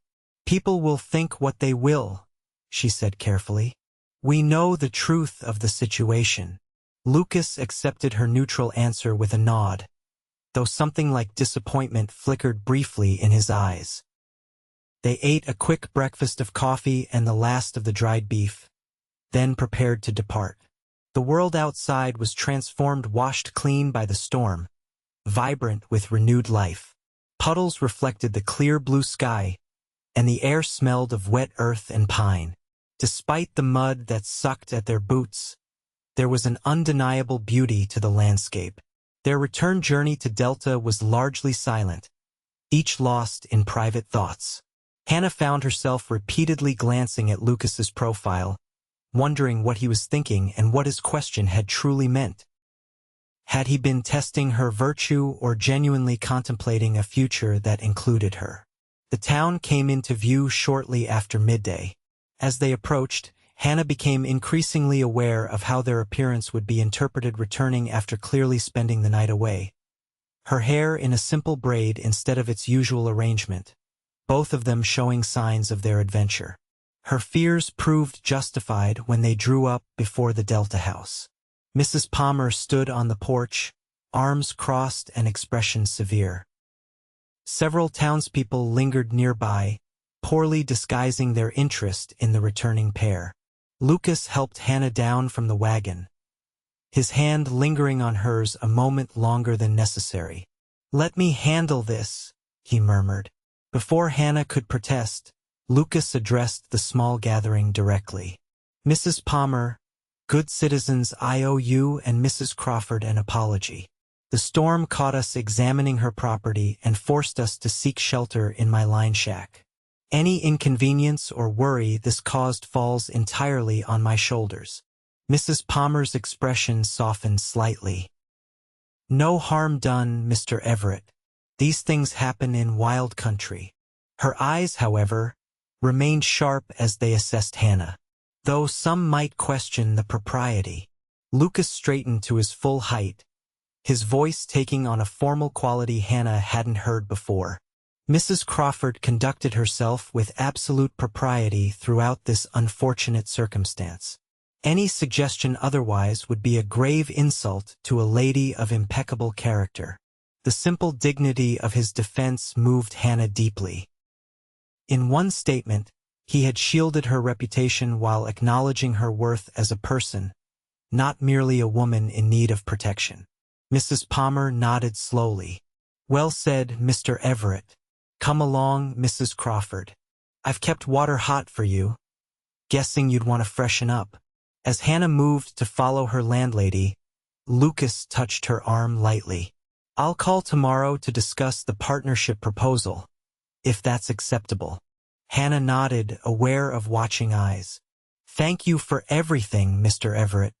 "People will think what they will," she said carefully. "We know the truth of the situation." Lucas accepted her neutral answer with a nod, though something like disappointment flickered briefly in his eyes. They ate a quick breakfast of coffee and the last of the dried beef, then prepared to depart. The world outside was transformed, washed clean by the storm, vibrant with renewed life. Puddles reflected the clear blue sky, and the air smelled of wet earth and pine. Despite the mud that sucked at their boots, there was an undeniable beauty to the landscape. Their return journey to Delta was largely silent, each lost in private thoughts. Hannah found herself repeatedly glancing at Lucas's profile, wondering what he was thinking and what his question had truly meant. Had he been testing her virtue or genuinely contemplating a future that included her? The town came into view shortly after midday. As they approached, Hannah became increasingly aware of how their appearance would be interpreted returning after clearly spending the night away. Her hair in a simple braid instead of its usual arrangement, both of them showing signs of their adventure. Her fears proved justified when they drew up before the Delta house. Mrs. Palmer stood on the porch, arms crossed and expression severe. Several townspeople lingered nearby, poorly disguising their interest in the returning pair. Lucas helped Hannah down from the wagon, his hand lingering on hers a moment longer than necessary. "Let me handle this," he murmured. Before Hannah could protest, Lucas addressed the small gathering directly. "Mrs. Palmer, good citizens, I owe you and Mrs. Crawford an apology. The storm caught us examining her property and forced us to seek shelter in my line shack. Any inconvenience or worry this caused falls entirely on my shoulders." Mrs. Palmer's expression softened slightly. "No harm done, Mr. Everett. These things happen in wild country." Her eyes, however, remained sharp as they assessed Hannah, though some might question the propriety. Lucas straightened to his full height, his voice taking on a formal quality Hannah hadn't heard before. "Mrs. Crawford conducted herself with absolute propriety throughout this unfortunate circumstance. Any suggestion otherwise would be a grave insult to a lady of impeccable character." The simple dignity of his defense moved Hannah deeply. In one statement, he had shielded her reputation while acknowledging her worth as a person, not merely a woman in need of protection. Mrs. Palmer nodded slowly. "Well said, Mr. Everett. Come along, Mrs. Crawford. I've kept water hot for you. Guessing you'd want to freshen up." As Hannah moved to follow her landlady, Lucas touched her arm lightly. "I'll call tomorrow to discuss the partnership proposal, if that's acceptable." Hannah nodded, aware of watching eyes. "Thank you for everything, Mr. Everett."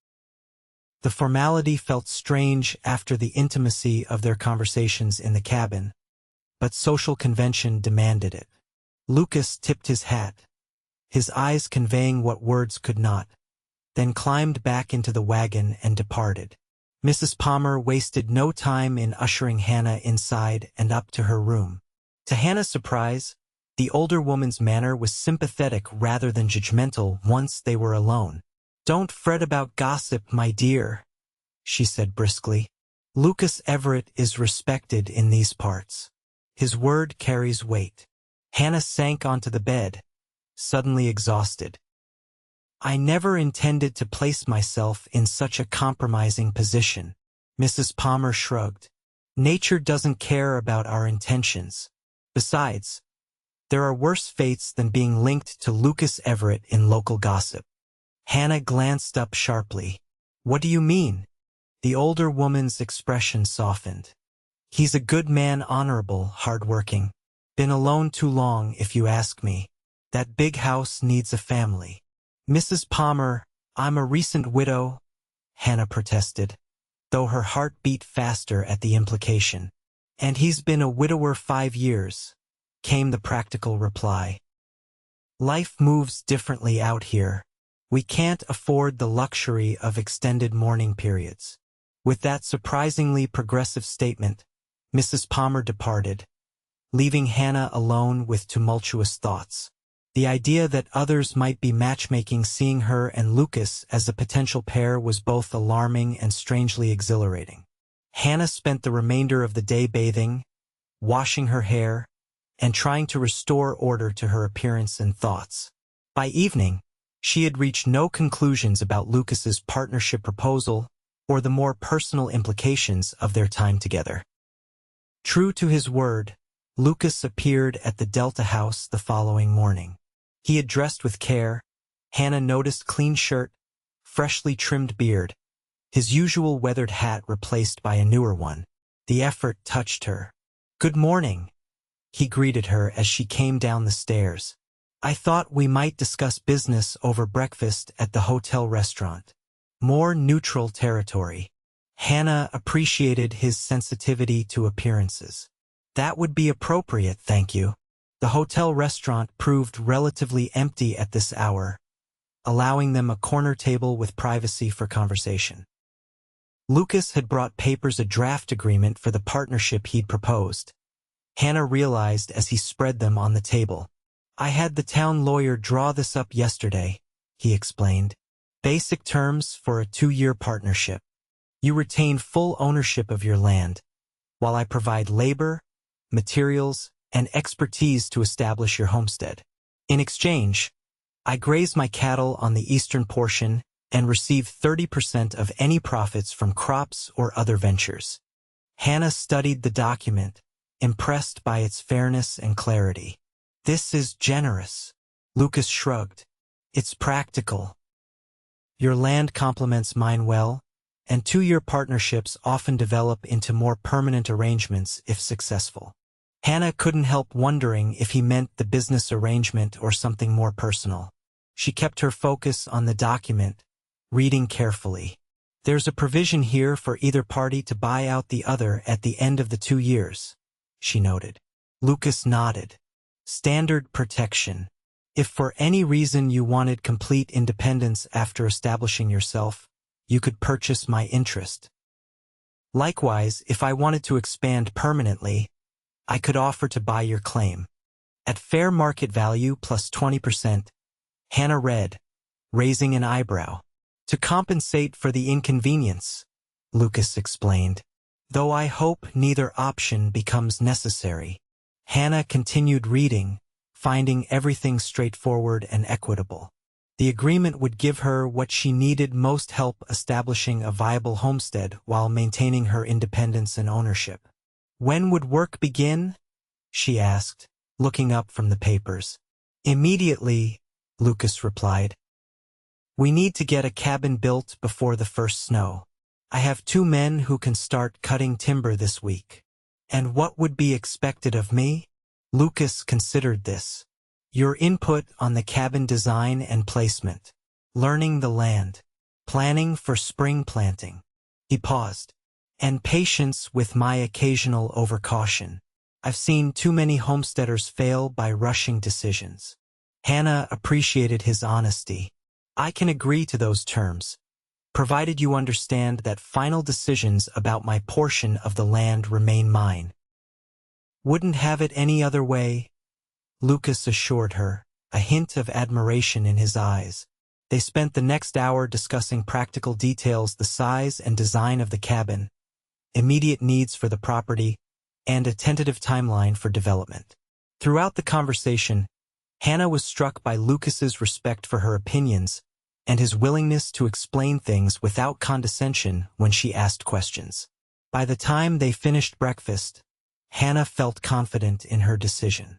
The formality felt strange after the intimacy of their conversations in the cabin, but social convention demanded it. Lucas tipped his hat, his eyes conveying what words could not, then climbed back into the wagon and departed. Mrs. Palmer wasted no time in ushering Hannah inside and up to her room. To Hannah's surprise, the older woman's manner was sympathetic rather than judgmental once they were alone. "Don't fret about gossip, my dear," she said briskly. "Lucas Everett is respected in these parts. His word carries weight." Hannah sank onto the bed, suddenly exhausted. I never intended to place myself in such a compromising position. Mrs. Palmer shrugged. Nature doesn't care about our intentions. Besides, there are worse fates than being linked to Lucas Everett in local gossip. Hannah glanced up sharply. What do you mean? The older woman's expression softened. He's a good man, honorable, hardworking. Been alone too long, if you ask me. That big house needs a family. Mrs. Palmer, I'm a recent widow, Hannah protested, though her heart beat faster at the implication. And he's been a widower 5 years, came the practical reply. Life moves differently out here. We can't afford the luxury of extended mourning periods. With that surprisingly progressive statement, Mrs. Palmer departed, leaving Hannah alone with tumultuous thoughts. The idea that others might be matchmaking seeing her and Lucas as a potential pair was both alarming and strangely exhilarating. Hannah spent the remainder of the day bathing, washing her hair, and trying to restore order to her appearance and thoughts. By evening, she had reached no conclusions about Lucas's partnership proposal or the more personal implications of their time together. True to his word, Lucas appeared at the Delta house the following morning. He had dressed with care. Hannah noticed clean shirt, freshly trimmed beard, his usual weathered hat replaced by a newer one. The effort touched her. Good morning, he greeted her as she came down the stairs. I thought we might discuss business over breakfast at the hotel restaurant. More neutral territory. Hannah appreciated his sensitivity to appearances. That would be appropriate, thank you. The hotel restaurant proved relatively empty at this hour, allowing them a corner table with privacy for conversation. Lucas had brought papers a draft agreement for the partnership he'd proposed. Hannah realized as he spread them on the table. I had the town lawyer draw this up yesterday, he explained. Basic terms for a 2-year partnership. You retain full ownership of your land, while I provide labor, materials, and expertise to establish your homestead. In exchange, I graze my cattle on the eastern portion and receive 30% of any profits from crops or other ventures. Hannah studied the document, impressed by its fairness and clarity. This is generous. Lucas shrugged. It's practical. Your land complements mine well, and 2-year partnerships often develop into more permanent arrangements if successful. Hannah couldn't help wondering if he meant the business arrangement or something more personal. She kept her focus on the document, reading carefully. There's a provision here for either party to buy out the other at the end of the 2 years, she noted. Lucas nodded. Standard protection. If for any reason you wanted complete independence after establishing yourself, you could purchase my interest. Likewise, if I wanted to expand permanently, I could offer to buy your claim. At fair market value plus 20%, Hannah read, raising an eyebrow. To compensate for the inconvenience, Lucas explained. Though I hope neither option becomes necessary. Hannah continued reading, finding everything straightforward and equitable. The agreement would give her what she needed most: help establishing a viable homestead while maintaining her independence and ownership. When would work begin? She asked, looking up from the papers. Immediately, Lucas replied. We need to get a cabin built before the first snow. I have 2 men who can start cutting timber this week. And what would be expected of me? Lucas considered this. Your input on the cabin design and placement, learning the land, planning for spring planting. He paused. And patience with my occasional overcaution. I've seen too many homesteaders fail by rushing decisions. Hannah appreciated his honesty. I can agree to those terms, provided you understand that final decisions about my portion of the land remain mine. Wouldn't have it any other way, Lucas assured her, a hint of admiration in his eyes. They spent the next hour discussing practical details: the size and design of the cabin, immediate needs for the property, and a tentative timeline for development. Throughout the conversation, Hannah was struck by Lucas's respect for her opinions and his willingness to explain things without condescension when she asked questions. By the time they finished breakfast, Hannah felt confident in her decision.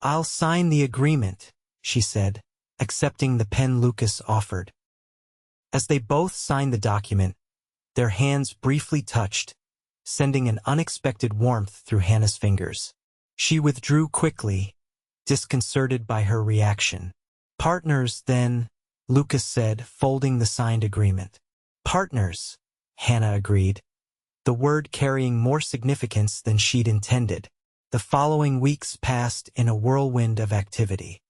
"I'll sign the agreement," she said, accepting the pen Lucas offered. As they both signed the document, their hands briefly touched, sending an unexpected warmth through Hannah's fingers. She withdrew quickly, disconcerted by her reaction. "Partners, then," Lucas said, folding the signed agreement. "Partners," Hannah agreed, the word carrying more significance than she'd intended. The following weeks passed in a whirlwind of activity.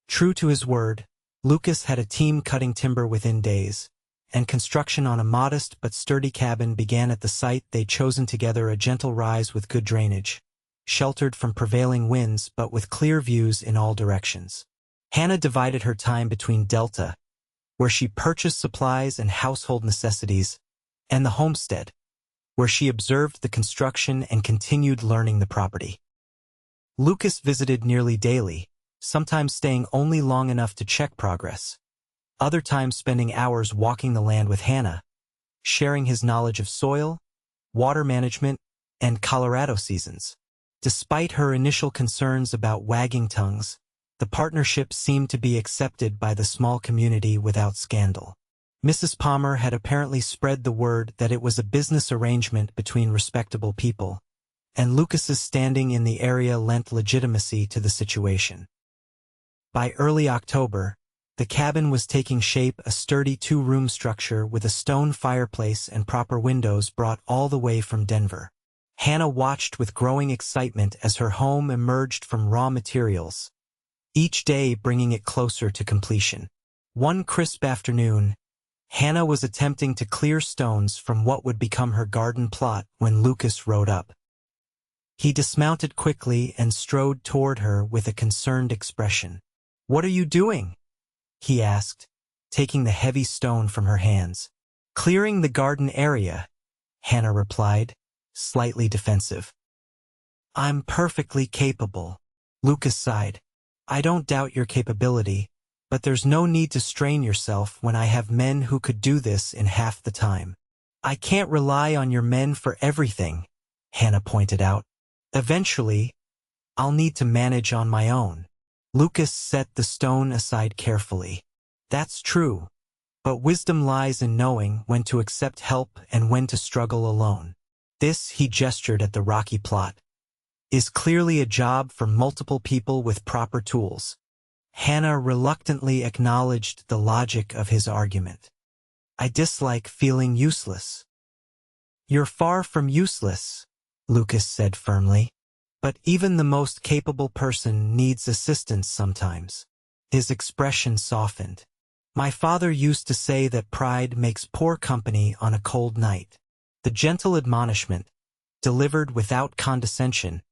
True to his word, Lucas had a team cutting timber within days, and construction on a modest but sturdy cabin began at the site they'd chosen together, a gentle rise with good drainage, sheltered from prevailing winds but with clear views in all directions. Hannah divided her time between Delta, where she purchased supplies and household necessities, and the homestead, where she observed the construction and continued learning the property. Lucas visited nearly daily, sometimes staying only long enough to check progress, other times spending hours walking the land with Hannah, sharing his knowledge of soil, water management, and Colorado seasons. Despite her initial concerns about wagging tongues, the partnership seemed to be accepted by the small community without scandal. Mrs. Palmer had apparently spread the word that it was a business arrangement between respectable people, and Lucas's standing in the area lent legitimacy to the situation. By early October, the cabin was taking shape, a sturdy two-room structure with a stone fireplace and proper windows brought all the way from Denver. Hannah watched with growing excitement as her home emerged from raw materials, each day bringing it closer to completion. One crisp afternoon, Hannah was attempting to clear stones from what would become her garden plot when Lucas rode up. He dismounted quickly and strode toward her with a concerned expression. "What are you doing?" he asked, taking the heavy stone from her hands. "Clearing the garden area," Hannah replied, slightly defensive. "I'm perfectly capable," Lucas sighed. "I don't doubt your capability, but there's no need to strain yourself when I have men who could do this in half the time." "I can't rely on your men for everything," Hannah pointed out. "Eventually, I'll need to manage on my own." Lucas set the stone aside carefully. "That's true, but wisdom lies in knowing when to accept help and when to struggle alone. This," he gestured at the rocky plot, "is clearly a job for multiple people with proper tools." Hannah reluctantly acknowledged the logic of his argument. "I dislike feeling useless." "You're far from useless," Lucas said firmly. "But even the most capable person needs assistance sometimes." His expression softened. "My father used to say that pride makes poor company on a cold night." The gentle admonishment, delivered without condescension,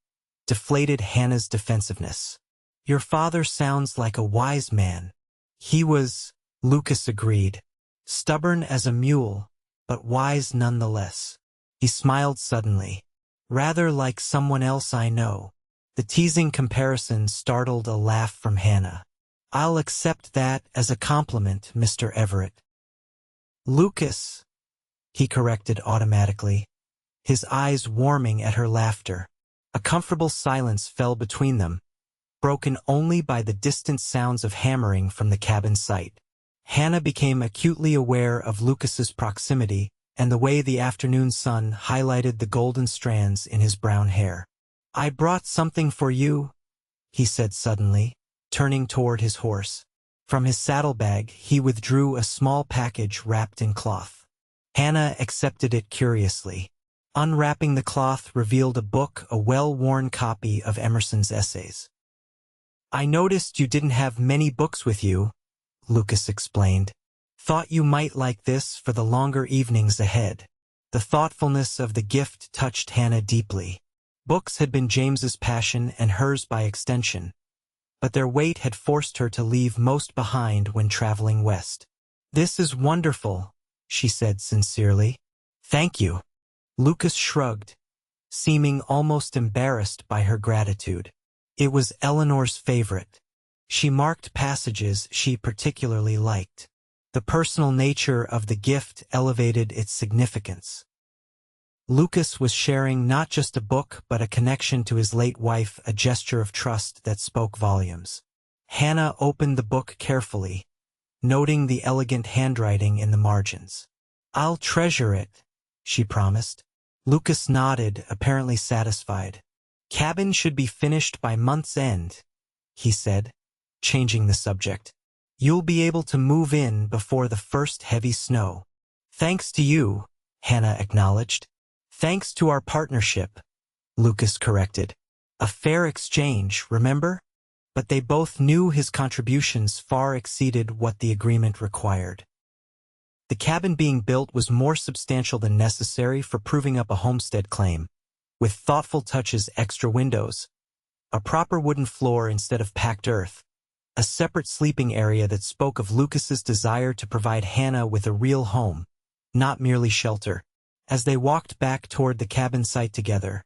deflated Hannah's defensiveness. "Your father sounds like a wise man." "He was," Lucas agreed, "stubborn as a mule, but wise nonetheless." He smiled suddenly. "Rather like someone else I know." The teasing comparison startled a laugh from Hannah. "I'll accept that as a compliment, Mr. Everett." "Lucas," he corrected automatically, his eyes warming at her laughter. A comfortable silence fell between them, broken only by the distant sounds of hammering from the cabin site. Hannah became acutely aware of Lucas's proximity and the way the afternoon sun highlighted the golden strands in his brown hair. "I brought something for you," he said suddenly, turning toward his horse. From his saddlebag he withdrew a small package wrapped in cloth. Hannah accepted it curiously. Unwrapping the cloth revealed a book, a well-worn copy of Emerson's essays. "I noticed you didn't have many books with you," Lucas explained. "Thought you might like this for the longer evenings ahead." The thoughtfulness of the gift touched Hannah deeply. Books had been James's passion and hers by extension, but their weight had forced her to leave most behind when traveling west. "This is wonderful," she said sincerely. "Thank you." Lucas shrugged, seeming almost embarrassed by her gratitude. "It was Eleanor's favorite." She marked passages she particularly liked. The personal nature of the gift elevated its significance. Lucas was sharing not just a book but a connection to his late wife, a gesture of trust that spoke volumes. Hannah opened the book carefully, noting the elegant handwriting in the margins. "I'll treasure it," she promised. Lucas nodded, apparently satisfied. "Cabin should be finished by month's end," he said, changing the subject. "You'll be able to move in before the first heavy snow." "Thanks to you," Hannah acknowledged. "Thanks to our partnership," Lucas corrected. "A fair exchange, remember?" But they both knew his contributions far exceeded what the agreement required. The cabin being built was more substantial than necessary for proving up a homestead claim, with thoughtful touches: extra windows, a proper wooden floor instead of packed earth, a separate sleeping area that spoke of Lucas's desire to provide Hannah with a real home, not merely shelter. As they walked back toward the cabin site together,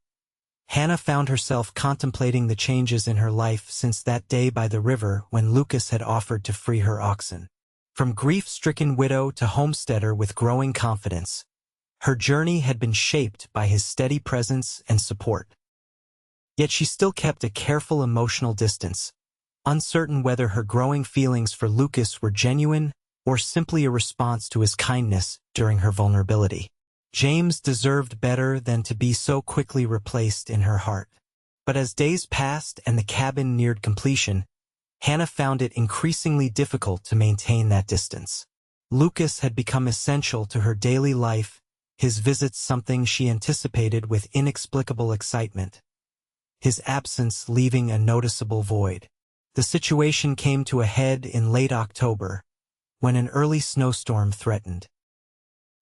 Hannah found herself contemplating the changes in her life since that day by the river when Lucas had offered to free her oxen. From grief-stricken widow to homesteader with growing confidence, her journey had been shaped by his steady presence and support. Yet she still kept a careful emotional distance, uncertain whether her growing feelings for Lucas were genuine or simply a response to his kindness during her vulnerability. James deserved better than to be so quickly replaced in her heart. But as days passed and the cabin neared completion, Hannah found it increasingly difficult to maintain that distance. Lucas had become essential to her daily life, his visits something she anticipated with inexplicable excitement, his absence leaving a noticeable void. The situation came to a head in late October, when an early snowstorm threatened.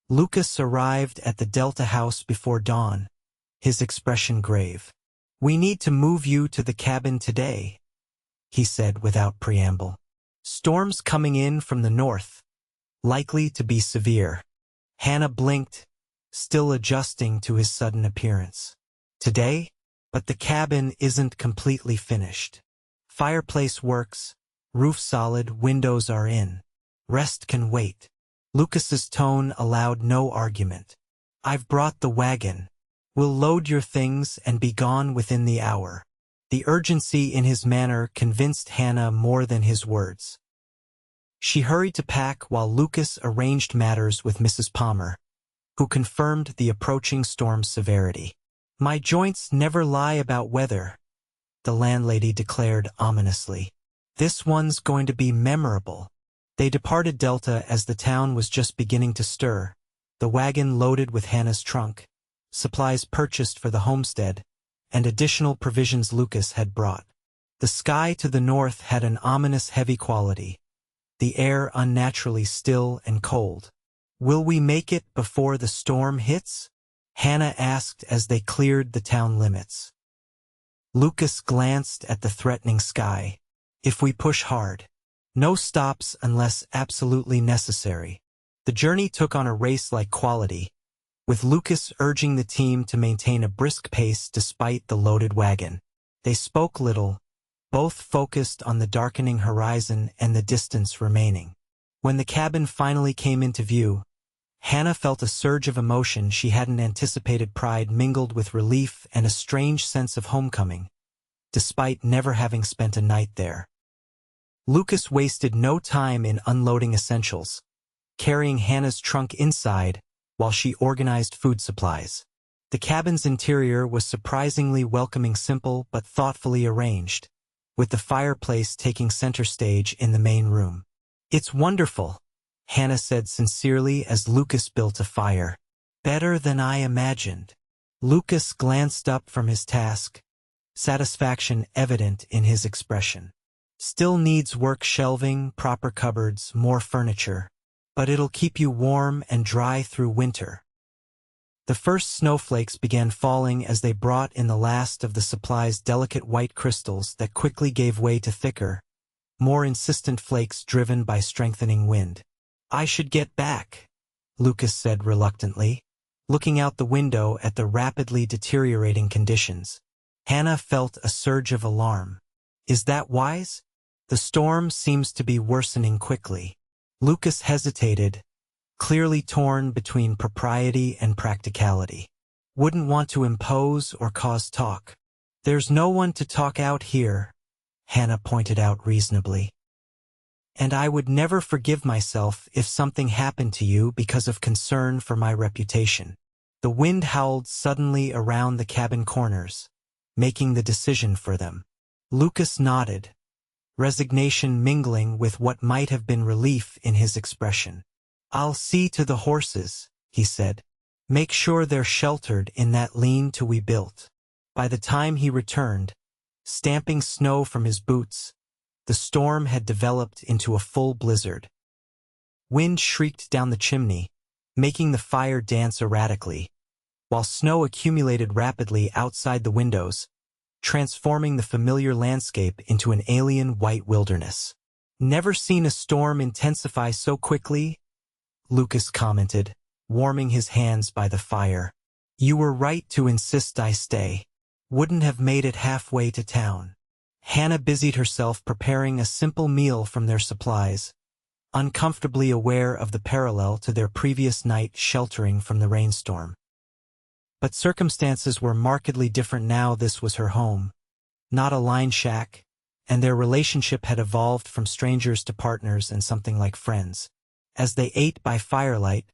Lucas arrived at the Delta house before dawn, his expression grave. "We need to move you to the cabin today," he said without preamble. "Storms coming in from the north, likely to be severe." Hannah blinked, still adjusting to his sudden appearance. "Today? But the cabin isn't completely finished. Fireplace works, roof solid, windows are in. Rest can wait." Lucas's tone allowed no argument. "I've brought the wagon. We'll load your things and be gone within the hour." The urgency in his manner convinced Hannah more than his words. She hurried to pack while Lucas arranged matters with Mrs. Palmer, who confirmed the approaching storm's severity. "My joints never lie about weather," the landlady declared ominously. "This one's going to be memorable." They departed Delta as the town was just beginning to stir, the wagon loaded with Hannah's trunk, supplies purchased for the homestead, and additional provisions Lucas had brought. The sky to the north had an ominous heavy quality, the air unnaturally still and cold. "Will we make it before the storm hits?" Hannah asked as they cleared the town limits. Lucas glanced at the threatening sky. "If we push hard. No stops unless absolutely necessary." The journey took on a race-like quality, with Lucas urging the team to maintain a brisk pace despite the loaded wagon. They spoke little, both focused on the darkening horizon and the distance remaining. When the cabin finally came into view, Hannah felt a surge of emotion she hadn't anticipated, pride mingled with relief and a strange sense of homecoming, despite never having spent a night there. Lucas wasted no time in unloading essentials, carrying Hannah's trunk inside while she organized food supplies. The cabin's interior was surprisingly welcoming, simple but thoughtfully arranged, with the fireplace taking center stage in the main room. "It's wonderful," Hannah said sincerely as Lucas built a fire. "Better than I imagined." Lucas glanced up from his task, satisfaction evident in his expression. "Still needs work, shelving, proper cupboards, more furniture. But it'll keep you warm and dry through winter." The first snowflakes began falling as they brought in the last of the supply's delicate white crystals that quickly gave way to thicker, more insistent flakes driven by strengthening wind. "I should get back," Lucas said reluctantly, looking out the window at the rapidly deteriorating conditions. Hannah felt a surge of alarm. "Is that wise?" The storm seems to be worsening quickly. Lucas hesitated, clearly torn between propriety and practicality. Wouldn't want to impose or cause talk. There's no one to talk out here, Hannah pointed out reasonably. And I would never forgive myself if something happened to you because of concern for my reputation. The wind howled suddenly around the cabin corners, making the decision for them. Lucas nodded, resignation mingling with what might have been relief in his expression. I'll see to the horses, he said. Make sure they're sheltered in that lean-to we built. By the time he returned, stamping snow from his boots, the storm had developed into a full blizzard. Wind shrieked down the chimney, making the fire dance erratically, while snow accumulated rapidly outside the windows, transforming the familiar landscape into an alien white wilderness. Never seen a storm intensify so quickly, Lucas commented, warming his hands by the fire. You were right to insist I stay. Wouldn't have made it halfway to town. Hannah busied herself preparing a simple meal from their supplies, uncomfortably aware of the parallel to their previous night sheltering from the rainstorm. But circumstances were markedly different now. This was her home, not a line shack, and their relationship had evolved from strangers to partners and something like friends. As they ate by firelight,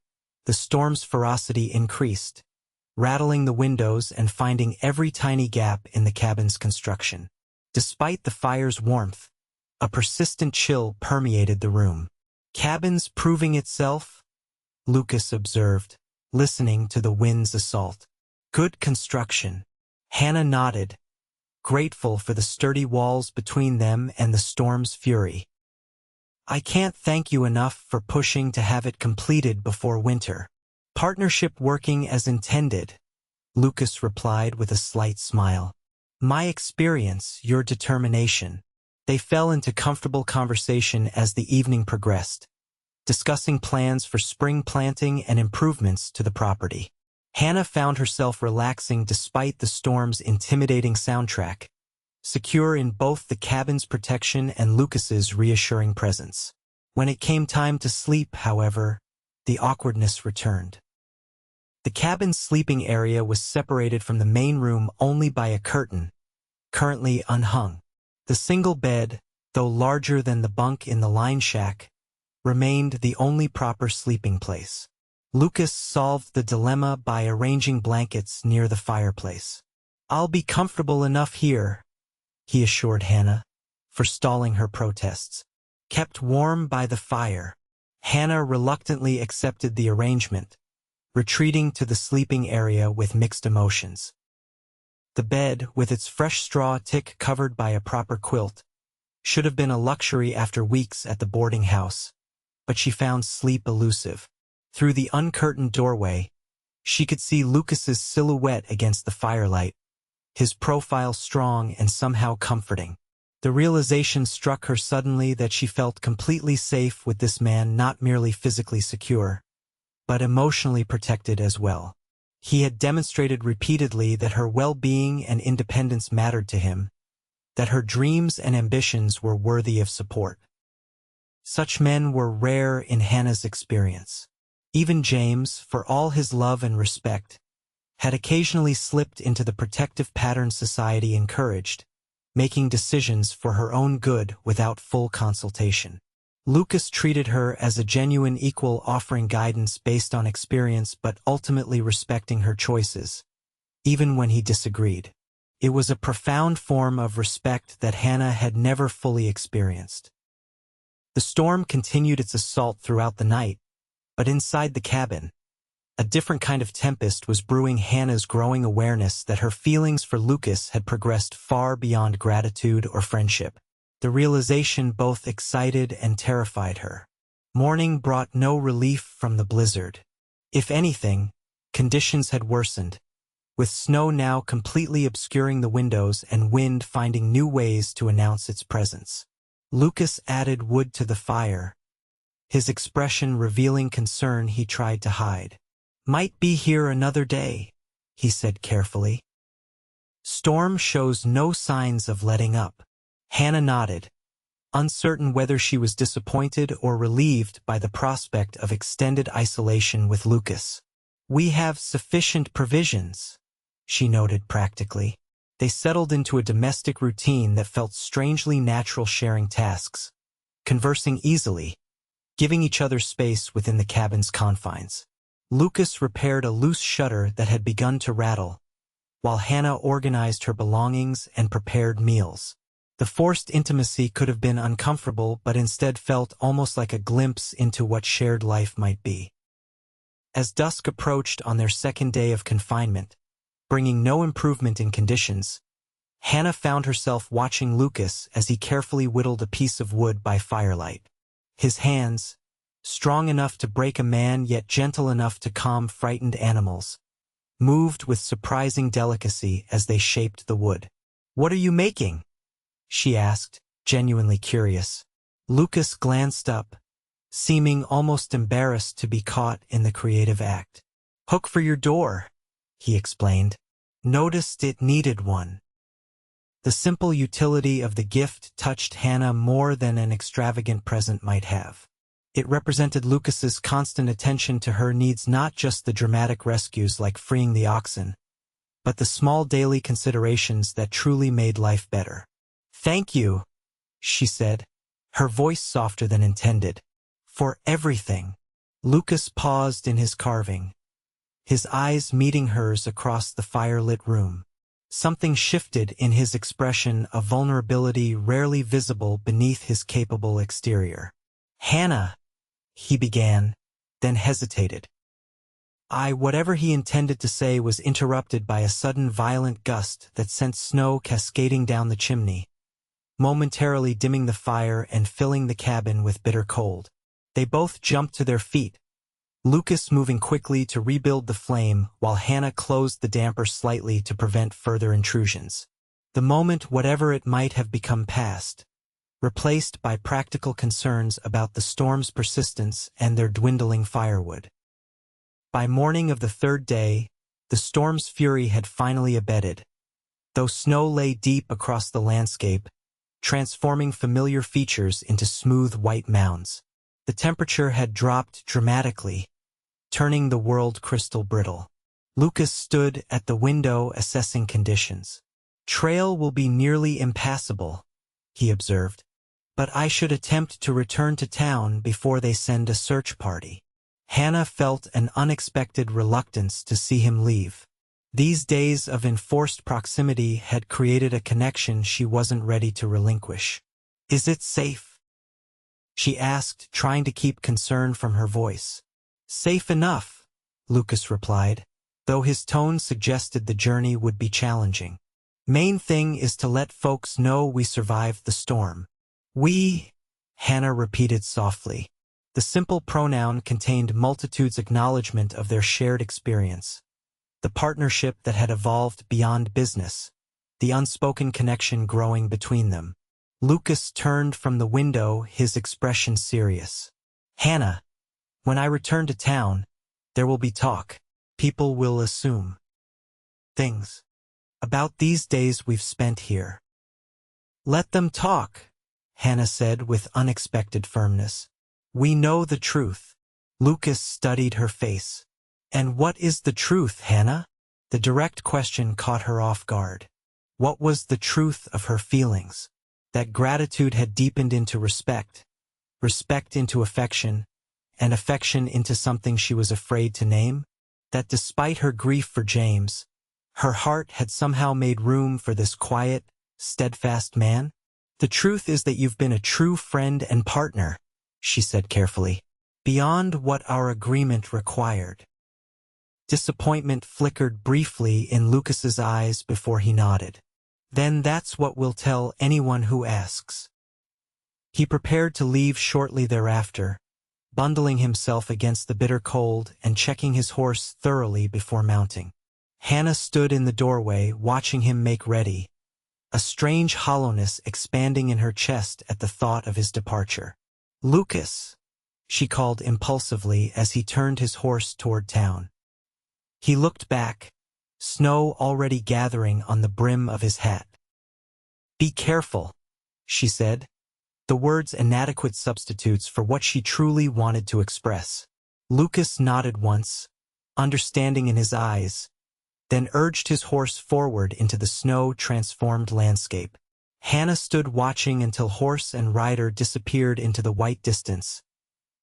the storm's ferocity increased, rattling the windows and finding every tiny gap in the cabin's construction. Despite the fire's warmth, a persistent chill permeated the room. Cabins proving itself? Lucas observed, listening to the wind's assault. Good construction. Hannah nodded, grateful for the sturdy walls between them and the storm's fury. I can't thank you enough for pushing to have it completed before winter. Partnership working as intended, Lucas replied with a slight smile. My experience, your determination. They fell into comfortable conversation as the evening progressed, discussing plans for spring planting and improvements to the property. Hannah found herself relaxing despite the storm's intimidating soundtrack, secure in both the cabin's protection and Lucas's reassuring presence. When it came time to sleep, however, the awkwardness returned. The cabin's sleeping area was separated from the main room only by a curtain, currently unhung. The single bed, though larger than the bunk in the line shack, remained the only proper sleeping place. Lucas solved the dilemma by arranging blankets near the fireplace. I'll be comfortable enough here, he assured Hannah, forestalling her protests. Kept warm by the fire, Hannah reluctantly accepted the arrangement, retreating to the sleeping area with mixed emotions. The bed, with its fresh straw tick covered by a proper quilt, should have been a luxury after weeks at the boarding house, but she found sleep elusive. Through the uncurtained doorway, she could see Lucas's silhouette against the firelight, his profile strong and somehow comforting. The realization struck her suddenly that she felt completely safe with this man, not merely physically secure, but emotionally protected as well. He had demonstrated repeatedly that her well-being and independence mattered to him, that her dreams and ambitions were worthy of support. Such men were rare in Hannah's experience. Even James, for all his love and respect, had occasionally slipped into the protective pattern society encouraged, making decisions for her own good without full consultation. Lucas treated her as a genuine equal, offering guidance based on experience but ultimately respecting her choices, even when he disagreed. It was a profound form of respect that Hannah had never fully experienced. The storm continued its assault throughout the night, but inside the cabin, a different kind of tempest was brewing. Hannah's growing awareness that her feelings for Lucas had progressed far beyond gratitude or friendship. The realization both excited and terrified her. Morning brought no relief from the blizzard. If anything, conditions had worsened, with snow now completely obscuring the windows and wind finding new ways to announce its presence. Lucas added wood to the fire, his expression revealing concern he tried to hide. Might be here another day, he said carefully. Storm shows no signs of letting up. Hannah nodded, uncertain whether she was disappointed or relieved by the prospect of extended isolation with Lucas. "We have sufficient provisions," she noted practically. They settled into a domestic routine that felt strangely natural, sharing tasks, conversing easily, giving each other space within the cabin's confines. Lucas repaired a loose shutter that had begun to rattle, while Hannah organized her belongings and prepared meals. The forced intimacy could have been uncomfortable, but instead felt almost like a glimpse into what shared life might be. As dusk approached on their second day of confinement, bringing no improvement in conditions, Hannah found herself watching Lucas as he carefully whittled a piece of wood by firelight. His hands, strong enough to break a man yet gentle enough to calm frightened animals, moved with surprising delicacy as they shaped the wood. "What are you making?" she asked, genuinely curious. Lucas glanced up, seeming almost embarrassed to be caught in the creative act. "Hook for your door," he explained. Noticed it needed one. The simple utility of the gift touched Hannah more than an extravagant present might have. It represented Lucas's constant attention to her needs, not just the dramatic rescues like freeing the oxen, but the small daily considerations that truly made life better. "Thank you," she said, her voice softer than intended. "For everything." Lucas paused in his carving, his eyes meeting hers across the firelit room. Something shifted in his expression, a vulnerability rarely visible beneath his capable exterior. "Hannah," he began, then hesitated. Whatever he intended to say was interrupted by a sudden violent gust that sent snow cascading down the chimney, momentarily dimming the fire and filling the cabin with bitter cold. They both jumped to their feet, Lucas moving quickly to rebuild the flame while Hannah closed the damper slightly to prevent further intrusions. The moment, whatever it might have become, passed, replaced by practical concerns about the storm's persistence and their dwindling firewood. By morning of the third day, the storm's fury had finally abated, though snow lay deep across the landscape, transforming familiar features into smooth white mounds. The temperature had dropped dramatically, turning the world crystal brittle. Lucas stood at the window assessing conditions. "Trail will be nearly impassable," he observed, "but I should attempt to return to town before they send a search party." Hannah felt an unexpected reluctance to see him leave. These days of enforced proximity had created a connection she wasn't ready to relinquish. "Is it safe?" she asked, trying to keep concern from her voice. "Safe enough," Lucas replied, though his tone suggested the journey would be challenging. "Main thing is to let folks know we survived the storm." "We," Hannah repeated softly. The simple pronoun contained multitudes' acknowledgement of their shared experience, the partnership that had evolved beyond business, the unspoken connection growing between them. Lucas turned from the window, his expression serious. "Hannah, when I return to town, there will be talk. People will assume things about these days we've spent here." "Let them talk," Hannah said with unexpected firmness. "We know the truth." Lucas studied her face. "And what is the truth, Hannah?" The direct question caught her off guard. What was the truth of her feelings? That gratitude had deepened into respect, respect into affection, and affection into something she was afraid to name? That despite her grief for James, her heart had somehow made room for this quiet, steadfast man? "The truth is that you've been a true friend and partner," she said carefully, "beyond what our agreement required." Disappointment flickered briefly in Lucas's eyes before he nodded. "Then that's what we'll tell anyone who asks." He prepared to leave shortly thereafter, bundling himself against the bitter cold and checking his horse thoroughly before mounting. Hannah stood in the doorway watching him make ready, a strange hollowness expanding in her chest at the thought of his departure. "Lucas," she called impulsively as he turned his horse toward town. He looked back, snow already gathering on the brim of his hat. "Be careful," she said, the words inadequate substitutes for what she truly wanted to express. Lucas nodded once, understanding in his eyes, then urged his horse forward into the snow-transformed landscape. Hannah stood watching until horse and rider disappeared into the white distance,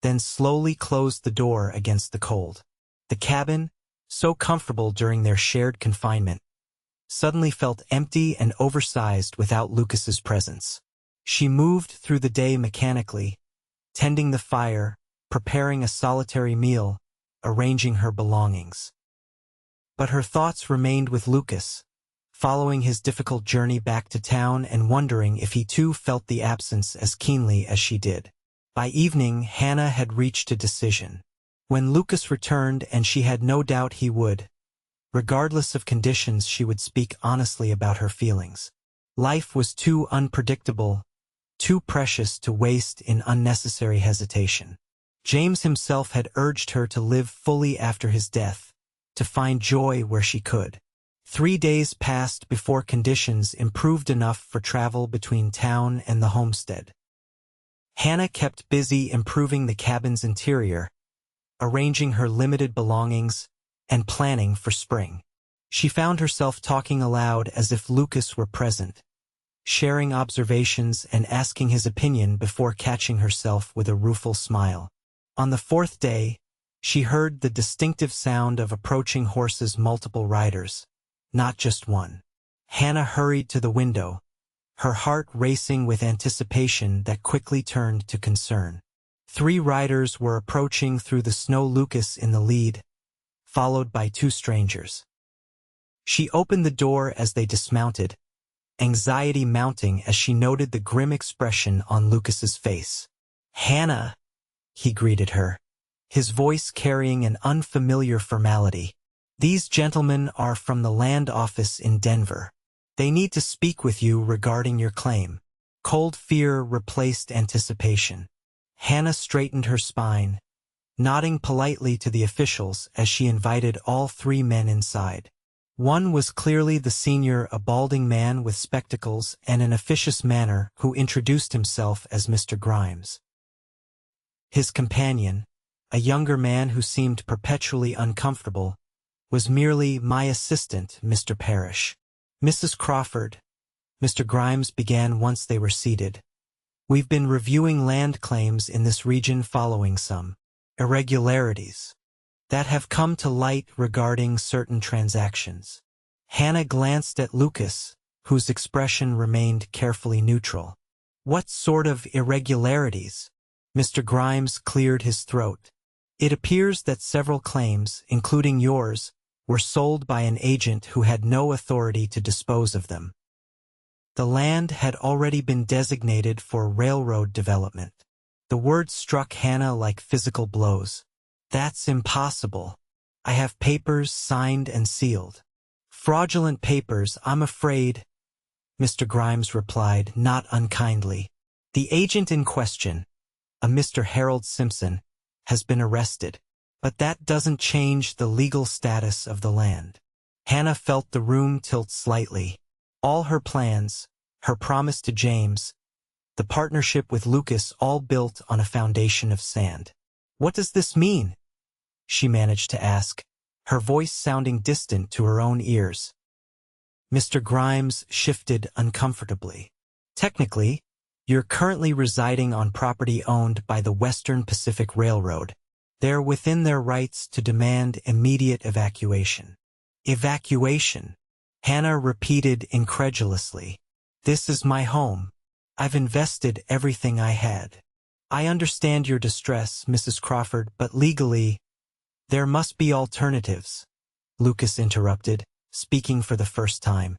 then slowly closed the door against the cold. The cabin, so comfortable during their shared confinement, suddenly felt empty and oversized without Lucas's presence. She moved through the day mechanically, tending the fire, preparing a solitary meal, arranging her belongings. But her thoughts remained with Lucas, following his difficult journey back to town and wondering if he too felt the absence as keenly as she did. By evening, Hannah had reached a decision. When Lucas returned, and she had no doubt he would, regardless of conditions, she would speak honestly about her feelings. Life was too unpredictable, too precious to waste in unnecessary hesitation. James himself had urged her to live fully after his death, to find joy where she could. 3 days passed before conditions improved enough for travel between town and the homestead. Hannah kept busy improving the cabin's interior, arranging her limited belongings, and planning for spring. She found herself talking aloud as if Lucas were present, sharing observations and asking his opinion before catching herself with a rueful smile. On the 4th day, she heard the distinctive sound of approaching horses, multiple riders, not just one. Hannah hurried to the window, her heart racing with anticipation that quickly turned to concern. 3 riders were approaching through the snow, Lucas in the lead, followed by 2 strangers. She opened the door as they dismounted, anxiety mounting as she noted the grim expression on Lucas's face. "Hannah," he greeted her, his voice carrying an unfamiliar formality. "These gentlemen are from the land office in Denver. They need to speak with you regarding your claim." Cold fear replaced anticipation. Hannah straightened her spine, nodding politely to the officials as she invited all 3 men inside. One was clearly the senior, a balding man with spectacles and an officious manner who introduced himself as Mr. Grimes. His companion, a younger man who seemed perpetually uncomfortable, was merely "my assistant, Mr. Parrish." "Mrs. Crawford," Mr. Grimes began once they were seated, "we've been reviewing land claims in this region following some irregularities that have come to light regarding certain transactions." Hannah glanced at Lucas, whose expression remained carefully neutral. "What sort of irregularities?" Mr. Grimes cleared his throat. "It appears that several claims, including yours, were sold by an agent who had no authority to dispose of them. The land had already been designated for railroad development." The words struck Hannah like physical blows. "That's impossible. I have papers signed and sealed." "Fraudulent papers, I'm afraid," Mr. Grimes replied, not unkindly. "The agent in question, a Mr. Harold Simpson, has been arrested, but that doesn't change the legal status of the land." Hannah felt the room tilt slightly. All her plans, her promise to James, the partnership with Lucas, all built on a foundation of sand. "What does this mean?" she managed to ask, her voice sounding distant to her own ears. Mr. Grimes shifted uncomfortably. "Technically, you're currently residing on property owned by the Western Pacific Railroad. They're within their rights to demand immediate evacuation." "Evacuation?" Hannah repeated incredulously. "This is my home. I've invested everything I had." "I understand your distress, Mrs. Crawford, but legally, there must be alternatives," Lucas interrupted, speaking for the first time.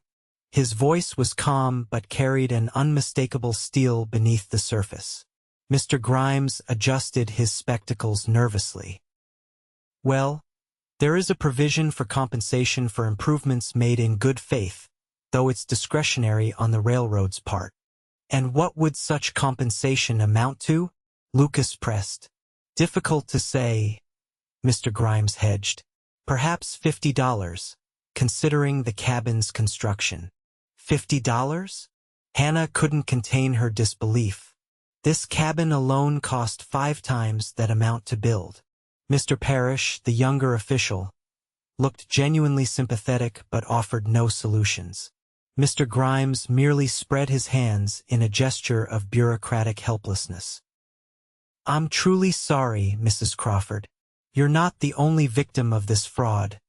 His voice was calm but carried an unmistakable steel beneath the surface. Mr. Grimes adjusted his spectacles nervously. "Well, there is a provision for compensation for improvements made in good faith, though it's discretionary on the railroad's part." "And what would such compensation amount to?" Lucas pressed. "Difficult to say," Mr. Grimes hedged. "Perhaps $50, considering the cabin's construction." $50? Hannah couldn't contain her disbelief. This cabin alone cost 5 times that amount to build. Mr. Parrish, the younger official, looked genuinely sympathetic but offered no solutions. Mr. Grimes merely spread his hands in a gesture of bureaucratic helplessness. "I'm truly sorry, Mrs. Crawford. You're not the only victim of this fraud,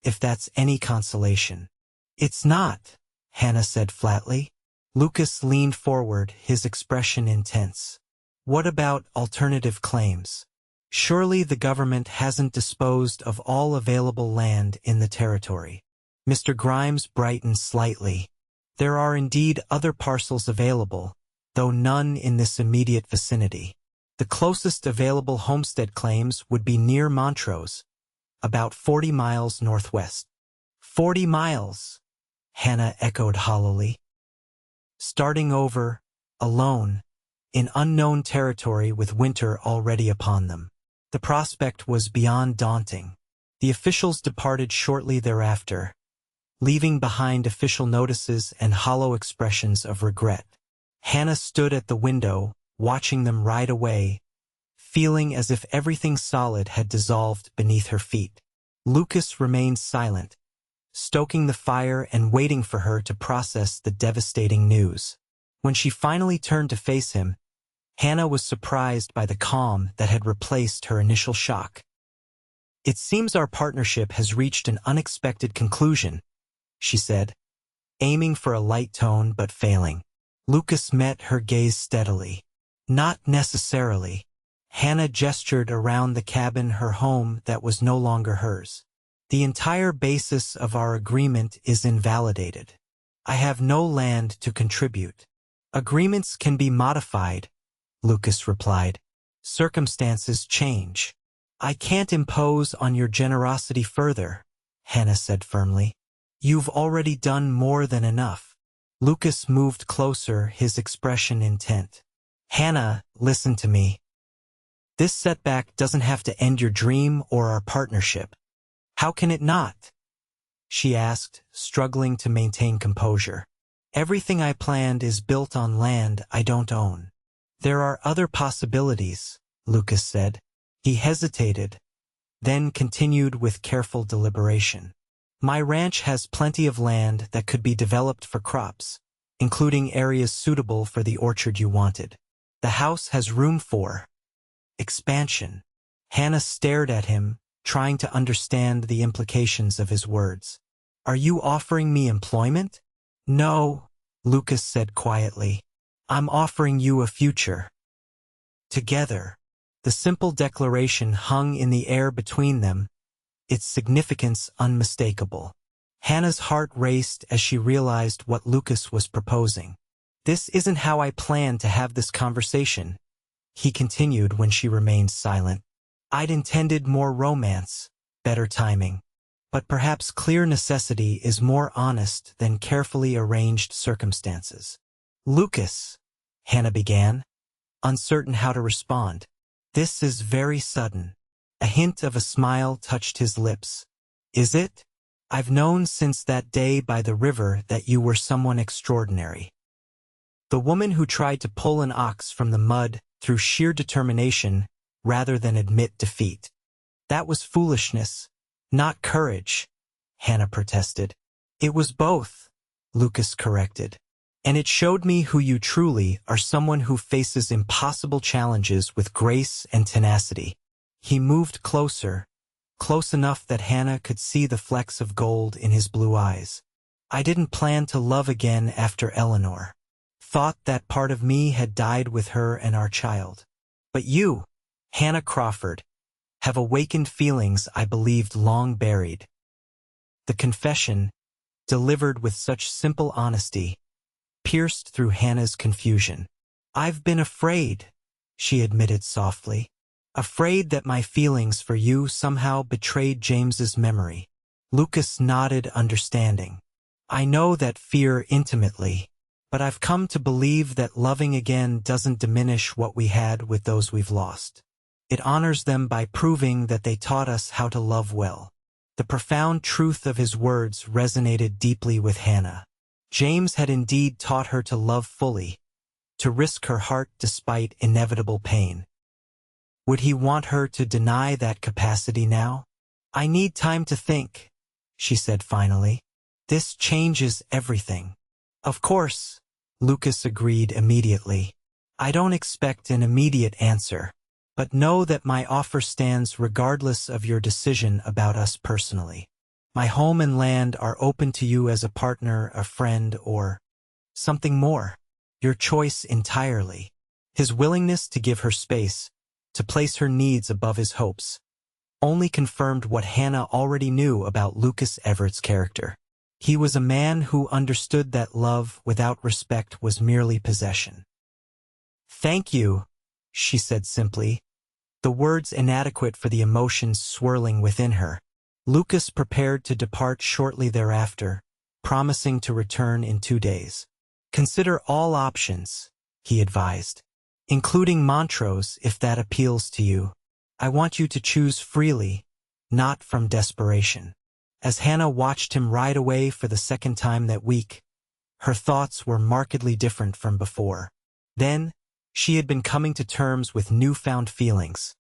if that's any consolation." "It's not," Hannah said flatly. Lucas leaned forward, his expression intense. "What about alternative claims? Surely the government hasn't disposed of all available land in the territory." Mr. Grimes brightened slightly. "There are indeed other parcels available, though none in this immediate vicinity. The closest available homestead claims would be near Montrose, about 40 miles northwest." 40 miles, Hannah echoed hollowly. Starting over, alone, in unknown territory with winter already upon them. The prospect was beyond daunting. The officials departed shortly thereafter, leaving behind official notices and hollow expressions of regret. Hannah stood at the window, watching them ride away, feeling as if everything solid had dissolved beneath her feet. Lucas remained silent, stoking the fire and waiting for her to process the devastating news. When she finally turned to face him, Hannah was surprised by the calm that had replaced her initial shock. "It seems our partnership has reached an unexpected conclusion," she said, aiming for a light tone but failing. Lucas met her gaze steadily. "Not necessarily." Hannah gestured around the cabin, her home that was no longer hers. "The entire basis of our agreement is invalidated. I have no land to contribute." "Agreements can be modified," Lucas replied. "Circumstances change." "I can't impose on your generosity further," Hannah said firmly. "You've already done more than enough." Lucas moved closer, his expression intent. "Hannah, listen to me. This setback doesn't have to end your dream or our partnership." "How can it not?" she asked, struggling to maintain composure. "Everything I planned is built on land I don't own." "There are other possibilities," Lucas said. He hesitated, then continued with careful deliberation. "My ranch has plenty of land that could be developed for crops, including areas suitable for the orchard you wanted. The house has room for expansion." Hannah stared at him, trying to understand the implications of his words. "Are you offering me employment?" "No," Lucas said quietly. "I'm offering you a future. Together." The simple declaration hung in the air between them, its significance unmistakable. Hannah's heart raced as she realized what Lucas was proposing. "This isn't how I planned to have this conversation," he continued when she remained silent. "I'd intended more romance, better timing. But perhaps clear necessity is more honest than carefully arranged circumstances." "Lucas," Hannah began, uncertain how to respond. "This is very sudden." A hint of a smile touched his lips. "Is it? I've known since that day by the river that you were someone extraordinary. The woman who tried to pull an ox from the mud through sheer determination rather than admit defeat. That was foolishness, not courage," Hannah protested. "It was both," Lucas corrected. "And it showed me who you truly are, someone who faces impossible challenges with grace and tenacity." He moved closer, close enough that Hannah could see the flecks of gold in his blue eyes. "I didn't plan to love again after Eleanor. Thought that part of me had died with her and our child. But you, Hannah Crawford, have awakened feelings I believed long buried." The confession, delivered with such simple honesty, pierced through Hannah's confusion. "I've been afraid," she admitted softly. "Afraid that my feelings for you somehow betrayed James's memory." Lucas nodded, understanding. "I know that fear intimately, but I've come to believe that loving again doesn't diminish what we had with those we've lost. It honors them by proving that they taught us how to love well." The profound truth of his words resonated deeply with Hannah. James had indeed taught her to love fully, to risk her heart despite inevitable pain. Would he want her to deny that capacity now? "I need time to think," she said finally. "This changes everything." "Of course," Lucas agreed immediately. "I don't expect an immediate answer, but know that my offer stands regardless of your decision about us personally. My home and land are open to you as a partner, a friend, or something more. Your choice entirely." His willingness to give her space, to place her needs above his hopes, only confirmed what Hannah already knew about Lucas Everett's character. He was a man who understood that love without respect was merely possession. "Thank you," she said simply, the words inadequate for the emotions swirling within her. Lucas prepared to depart shortly thereafter, promising to return in 2 days. "Consider all options," he advised, "including Montrose if that appeals to you. I want you to choose freely, not from desperation." As Hannah watched him ride away for the second time that week, her thoughts were markedly different from before. Then, she had been coming to terms with newfound feelings.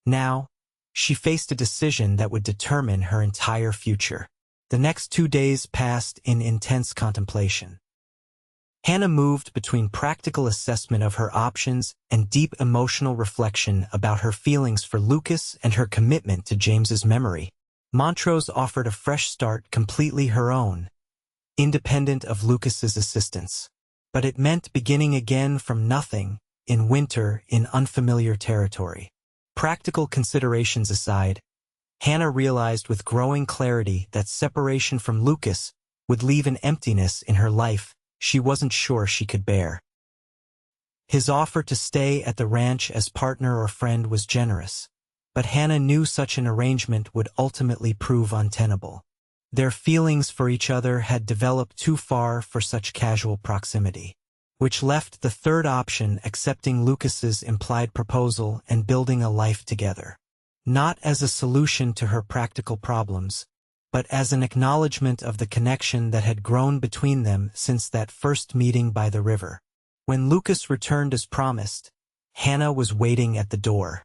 Now, she faced a decision that would determine her entire future. The next 2 days passed in intense contemplation. Hannah moved between practical assessment of her options and deep emotional reflection about her feelings for Lucas and her commitment to James's memory. Montrose offered a fresh start completely her own, independent of Lucas's assistance. But it meant beginning again from nothing, in winter, in unfamiliar territory. Practical considerations aside, Hannah realized with growing clarity that separation from Lucas would leave an emptiness in her life she wasn't sure she could bear. His offer to stay at the ranch as partner or friend was generous, but Hannah knew such an arrangement would ultimately prove untenable. Their feelings for each other had developed too far for such casual proximity, which left the third option, accepting Lucas's implied proposal and building a life together. Not as a solution to her practical problems, but as an acknowledgement of the connection that had grown between them since that first meeting by the river. When Lucas returned as promised, Hannah was waiting at the door.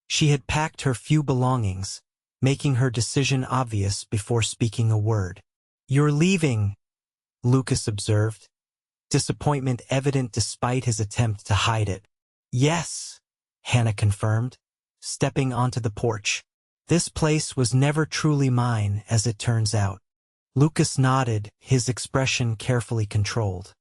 She had packed her few belongings, making her decision obvious before speaking a word. "You're leaving," Lucas observed, disappointment evident despite his attempt to hide it. "Yes," Hannah confirmed, stepping onto the porch. "This place was never truly mine, as it turns out." Lucas nodded, his expression carefully controlled.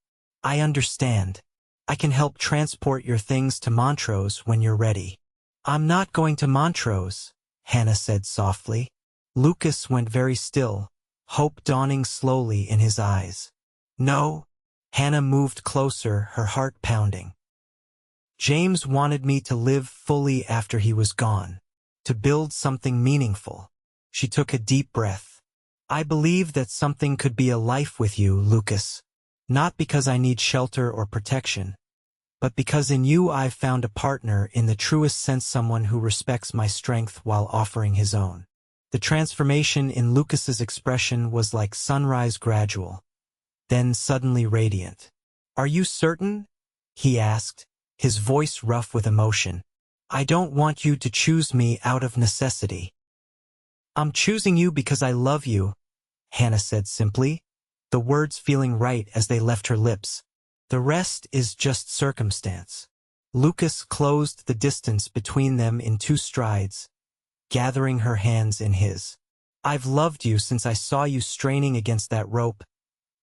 "I understand. I can help transport your things to Montrose when you're ready." "I'm not going to Montrose," Hannah said softly. Lucas went very still, hope dawning slowly in his eyes. "No?" Hannah moved closer, her heart pounding. "James wanted me to live fully after he was gone, to build something meaningful." She took a deep breath. "I believe that something could be a life with you, Lucas. Not because I need shelter or protection, but because in you I've found a partner in the truest sense, someone who respects my strength while offering his own." The transformation in Lucas's expression was like sunrise, gradual, then suddenly radiant. "Are you certain?" he asked, his voice rough with emotion. "I don't want you to choose me out of necessity." "I'm choosing you because I love you," Hannah said simply, the words feeling right as they left her lips. "The rest is just circumstance." Lucas closed the distance between them in 2 strides, gathering her hands in his. "I've loved you since I saw you straining against that rope,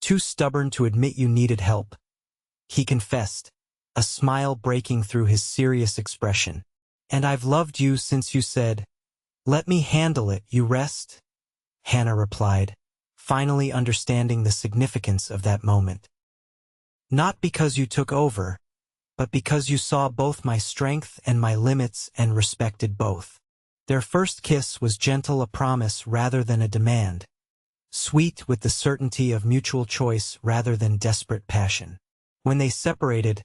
too stubborn to admit you needed help," he confessed, a smile breaking through his serious expression. "And I've loved you since you said, 'Let me handle it, you rest,'" Hannah replied, finally understanding the significance of that moment. "Not because you took over, but because you saw both my strength and my limits and respected both." Their first kiss was gentle, a promise rather than a demand, sweet with the certainty of mutual choice rather than desperate passion. When they separated,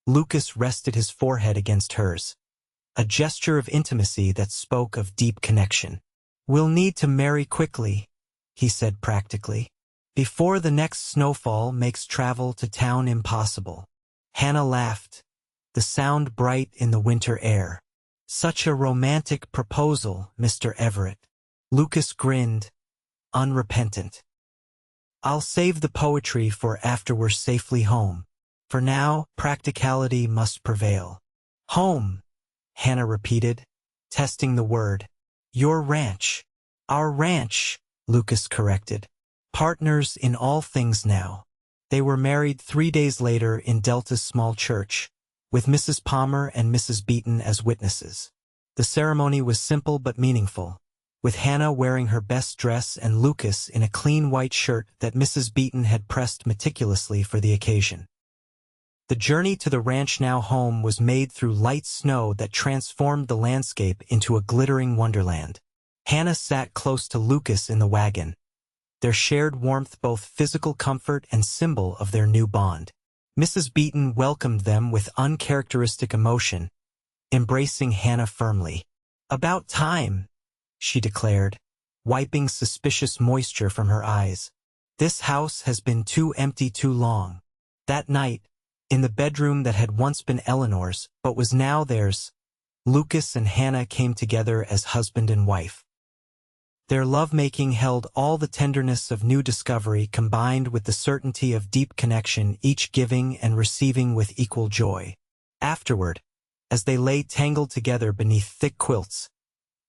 Lucas rested his forehead against hers, a gesture of intimacy that spoke of deep connection. "We'll need to marry quickly," he said practically, "before the next snowfall makes travel to town impossible." Hannah laughed, the sound bright in the winter air. Such a romantic proposal, Mr. Everett. Lucas grinned, unrepentant. I'll save the poetry for after we're safely home. For now, practicality must prevail. Home, Hannah repeated, testing the word. Your ranch. Our ranch, Lucas corrected. Partners in all things now. They were married 3 days later in Delta's small church, with Mrs. Palmer and Mrs. Beaton as witnesses. The ceremony was simple but meaningful, with Hannah wearing her best dress and Lucas in a clean white shirt that Mrs. Beaton had pressed meticulously for the occasion. The journey to the ranch now home was made through light snow that transformed the landscape into a glittering wonderland. Hannah sat close to Lucas in the wagon, their shared warmth both physical comfort and symbol of their new bond. Mrs. Beaton welcomed them with uncharacteristic emotion, embracing Hannah firmly. About time, she declared, wiping suspicious moisture from her eyes. This house has been too empty too long. That night, in the bedroom that had once been Eleanor's but was now theirs, Lucas and Hannah came together as husband and wife. Their lovemaking held all the tenderness of new discovery combined with the certainty of deep connection, each giving and receiving with equal joy. Afterward, as they lay tangled together beneath thick quilts,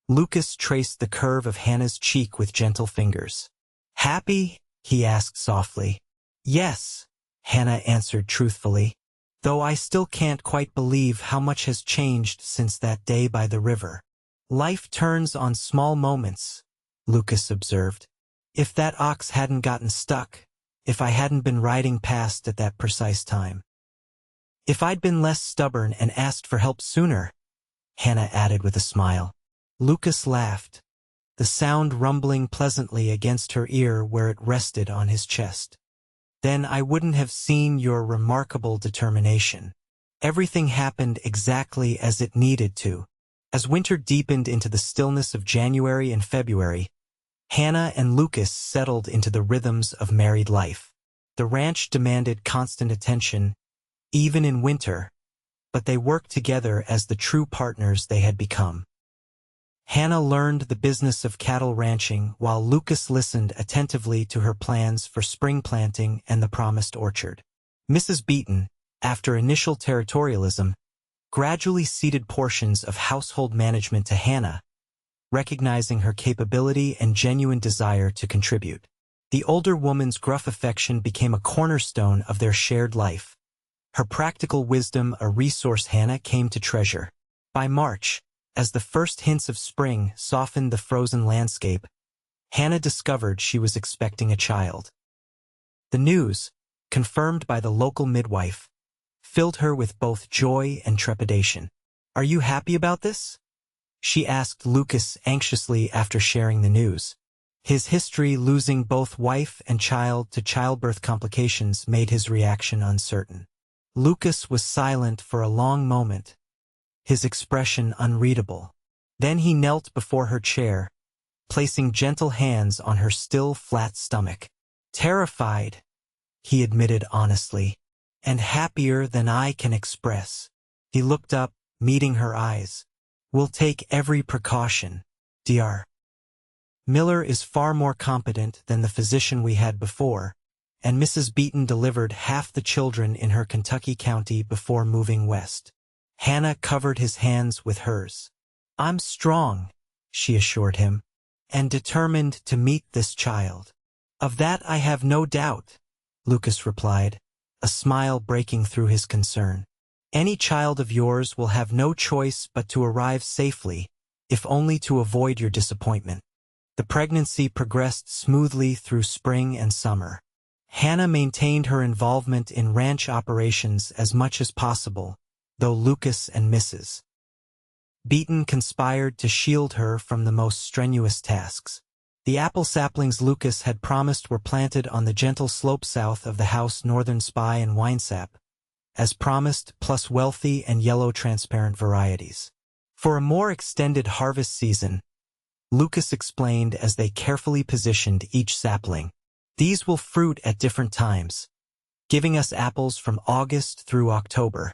Lucas traced the curve of Hannah's cheek with gentle fingers. Happy? He asked softly. Yes, Hannah answered truthfully, though I still can't quite believe how much has changed since that day by the river. Life turns on small moments, Lucas observed. If that ox hadn't gotten stuck, if I hadn't been riding past at that precise time. If I'd been less stubborn and asked for help sooner, Hannah added with a smile. Lucas laughed, the sound rumbling pleasantly against her ear where it rested on his chest. Then I wouldn't have seen your remarkable determination. Everything happened exactly as it needed to. As winter deepened into the stillness of January and February, Hannah and Lucas settled into the rhythms of married life. The ranch demanded constant attention, even in winter, but they worked together as the true partners they had become. Hannah learned the business of cattle ranching while Lucas listened attentively to her plans for spring planting and the promised orchard. Mrs. Beaton, after initial territorialism, gradually ceded portions of household management to Hannah, recognizing her capability and genuine desire to contribute. The older woman's gruff affection became a cornerstone of their shared life. Her practical wisdom a resource Hannah came to treasure. By March, as the first hints of spring softened the frozen landscape, Hannah discovered she was expecting a child. The news, confirmed by the local midwife, filled her with both joy and trepidation. Are you happy about this? She asked Lucas anxiously after sharing the news. His history losing both wife and child to childbirth complications made his reaction uncertain. Lucas was silent for a long moment, his expression unreadable. Then he knelt before her chair, placing gentle hands on her still flat stomach. Terrified, he admitted honestly, and happier than I can express. He looked up, meeting her eyes. We'll take every precaution, Dr. Miller is far more competent than the physician we had before, and Mrs. Beaton delivered half the children in her Kentucky county before moving west. Hannah covered his hands with hers. I'm strong, she assured him, and determined to meet this child. Of that I have no doubt, Lucas replied, a smile breaking through his concern. Any child of yours will have no choice but to arrive safely, if only to avoid your disappointment. The pregnancy progressed smoothly through spring and summer. Hannah maintained her involvement in ranch operations as much as possible, though Lucas and Mrs. Beaton conspired to shield her from the most strenuous tasks. The apple saplings Lucas had promised were planted on the gentle slope south of the house, northern spy and winesap, as promised, plus wealthy and yellow transparent varieties. For a more extended harvest season, Lucas explained as they carefully positioned each sapling. These will fruit at different times, giving us apples from August through October.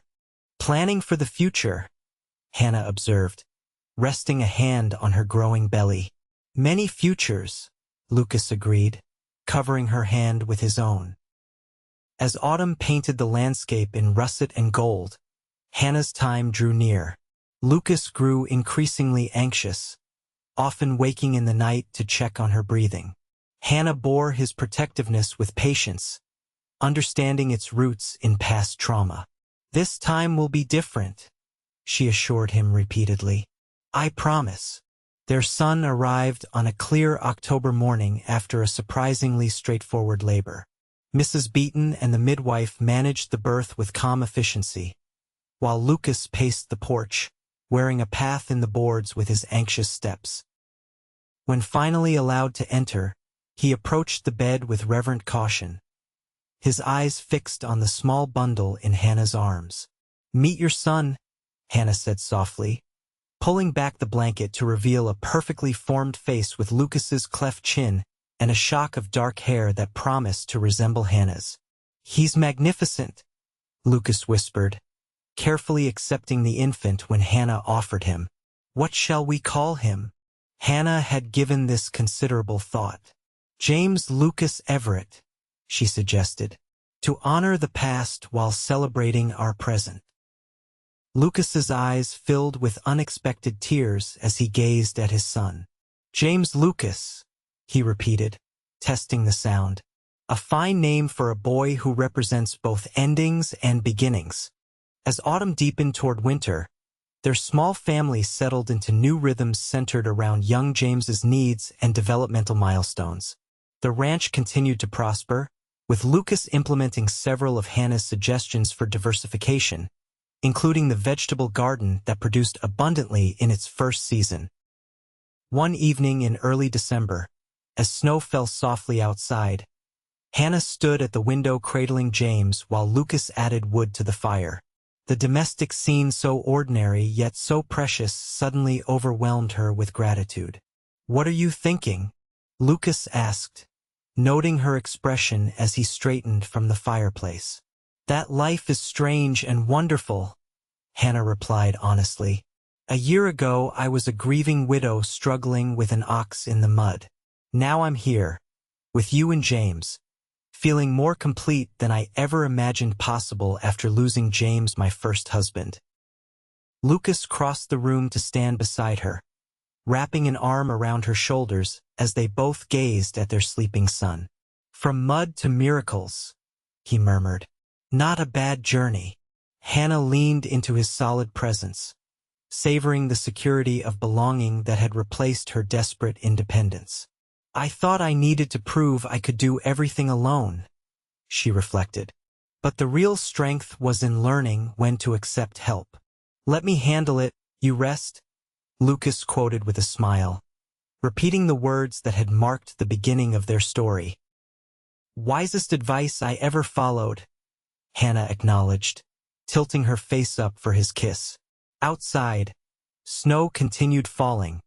Planning for the future, Hannah observed, resting a hand on her growing belly. Many futures, Lucas agreed, covering her hand with his own. As autumn painted the landscape in russet and gold, Hannah's time drew near. Lucas grew increasingly anxious, often waking in the night to check on her breathing. Hannah bore his protectiveness with patience, understanding its roots in past trauma. "This time will be different," she assured him repeatedly. "I promise." Their son arrived on a clear October morning after a surprisingly straightforward labor. Mrs. Beaton and the midwife managed the birth with calm efficiency, while Lucas paced the porch, wearing a path in the boards with his anxious steps. When finally allowed to enter, he approached the bed with reverent caution, his eyes fixed on the small bundle in Hannah's arms. "Meet your son," Hannah said softly, pulling back the blanket to reveal a perfectly formed face with Lucas's cleft chin and a shock of dark hair that promised to resemble Hannah's. "He's magnificent," Lucas whispered, carefully accepting the infant when Hannah offered him. "What shall we call him?" Hannah had given this considerable thought. "James Lucas Everett," she suggested, "to honor the past while celebrating our present." Lucas's eyes filled with unexpected tears as he gazed at his son. "James Lucas," he repeated, testing the sound. "A fine name for a boy who represents both endings and beginnings." As autumn deepened toward winter, their small family settled into new rhythms centered around young James's needs and developmental milestones. The ranch continued to prosper, with Lucas implementing several of Hannah's suggestions for diversification, including the vegetable garden that produced abundantly in its first season. One evening in early December, as snow fell softly outside, Hannah stood at the window cradling James while Lucas added wood to the fire. The domestic scene, so ordinary yet so precious, suddenly overwhelmed her with gratitude. "What are you thinking?" Lucas asked, noting her expression as he straightened from the fireplace. "That life is strange and wonderful," Hannah replied honestly. "A year ago I was a grieving widow struggling with an ox in the mud. Now I'm here, with you and James, feeling more complete than I ever imagined possible after losing James, my first husband." Lucas crossed the room to stand beside her, wrapping an arm around her shoulders as they both gazed at their sleeping son. "From mud to miracles," he murmured. "Not a bad journey." Hannah leaned into his solid presence, savoring the security of belonging that had replaced her desperate independence. "I thought I needed to prove I could do everything alone," she reflected. "But the real strength was in learning when to accept help." "Let me handle it, you rest," Lucas quoted with a smile, repeating the words that had marked the beginning of their story. "Wisest advice I ever followed," Hannah acknowledged, tilting her face up for his kiss. Outside, snow continued falling,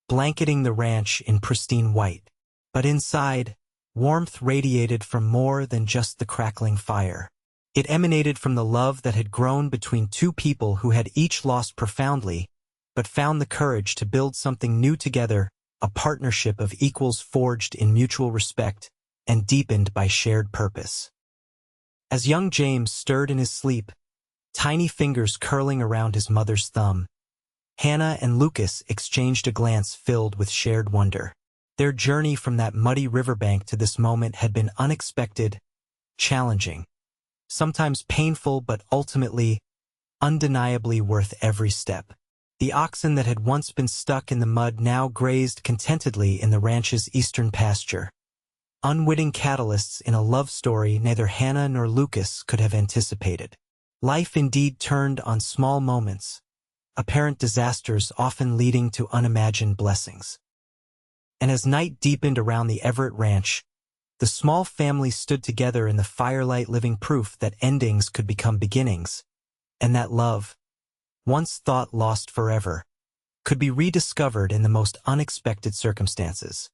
blanketing the ranch in pristine white. But inside, warmth radiated from more than just the crackling fire. It emanated from the love that had grown between two people who had each lost profoundly, but found the courage to build something new together, a partnership of equals forged in mutual respect and deepened by shared purpose. As young James stirred in his sleep, tiny fingers curling around his mother's thumb, Hannah and Lucas exchanged a glance filled with shared wonder. Their journey from that muddy riverbank to this moment had been unexpected, challenging, sometimes painful, but ultimately, undeniably worth every step. The oxen that had once been stuck in the mud now grazed contentedly in the ranch's eastern pasture, unwitting catalysts in a love story neither Hannah nor Lucas could have anticipated. Life indeed turned on small moments, apparent disasters often leading to unimagined blessings. And as night deepened around the Everett ranch, the small family stood together in the firelight, living proof that endings could become beginnings, and that love, once thought lost forever, could be rediscovered in the most unexpected circumstances.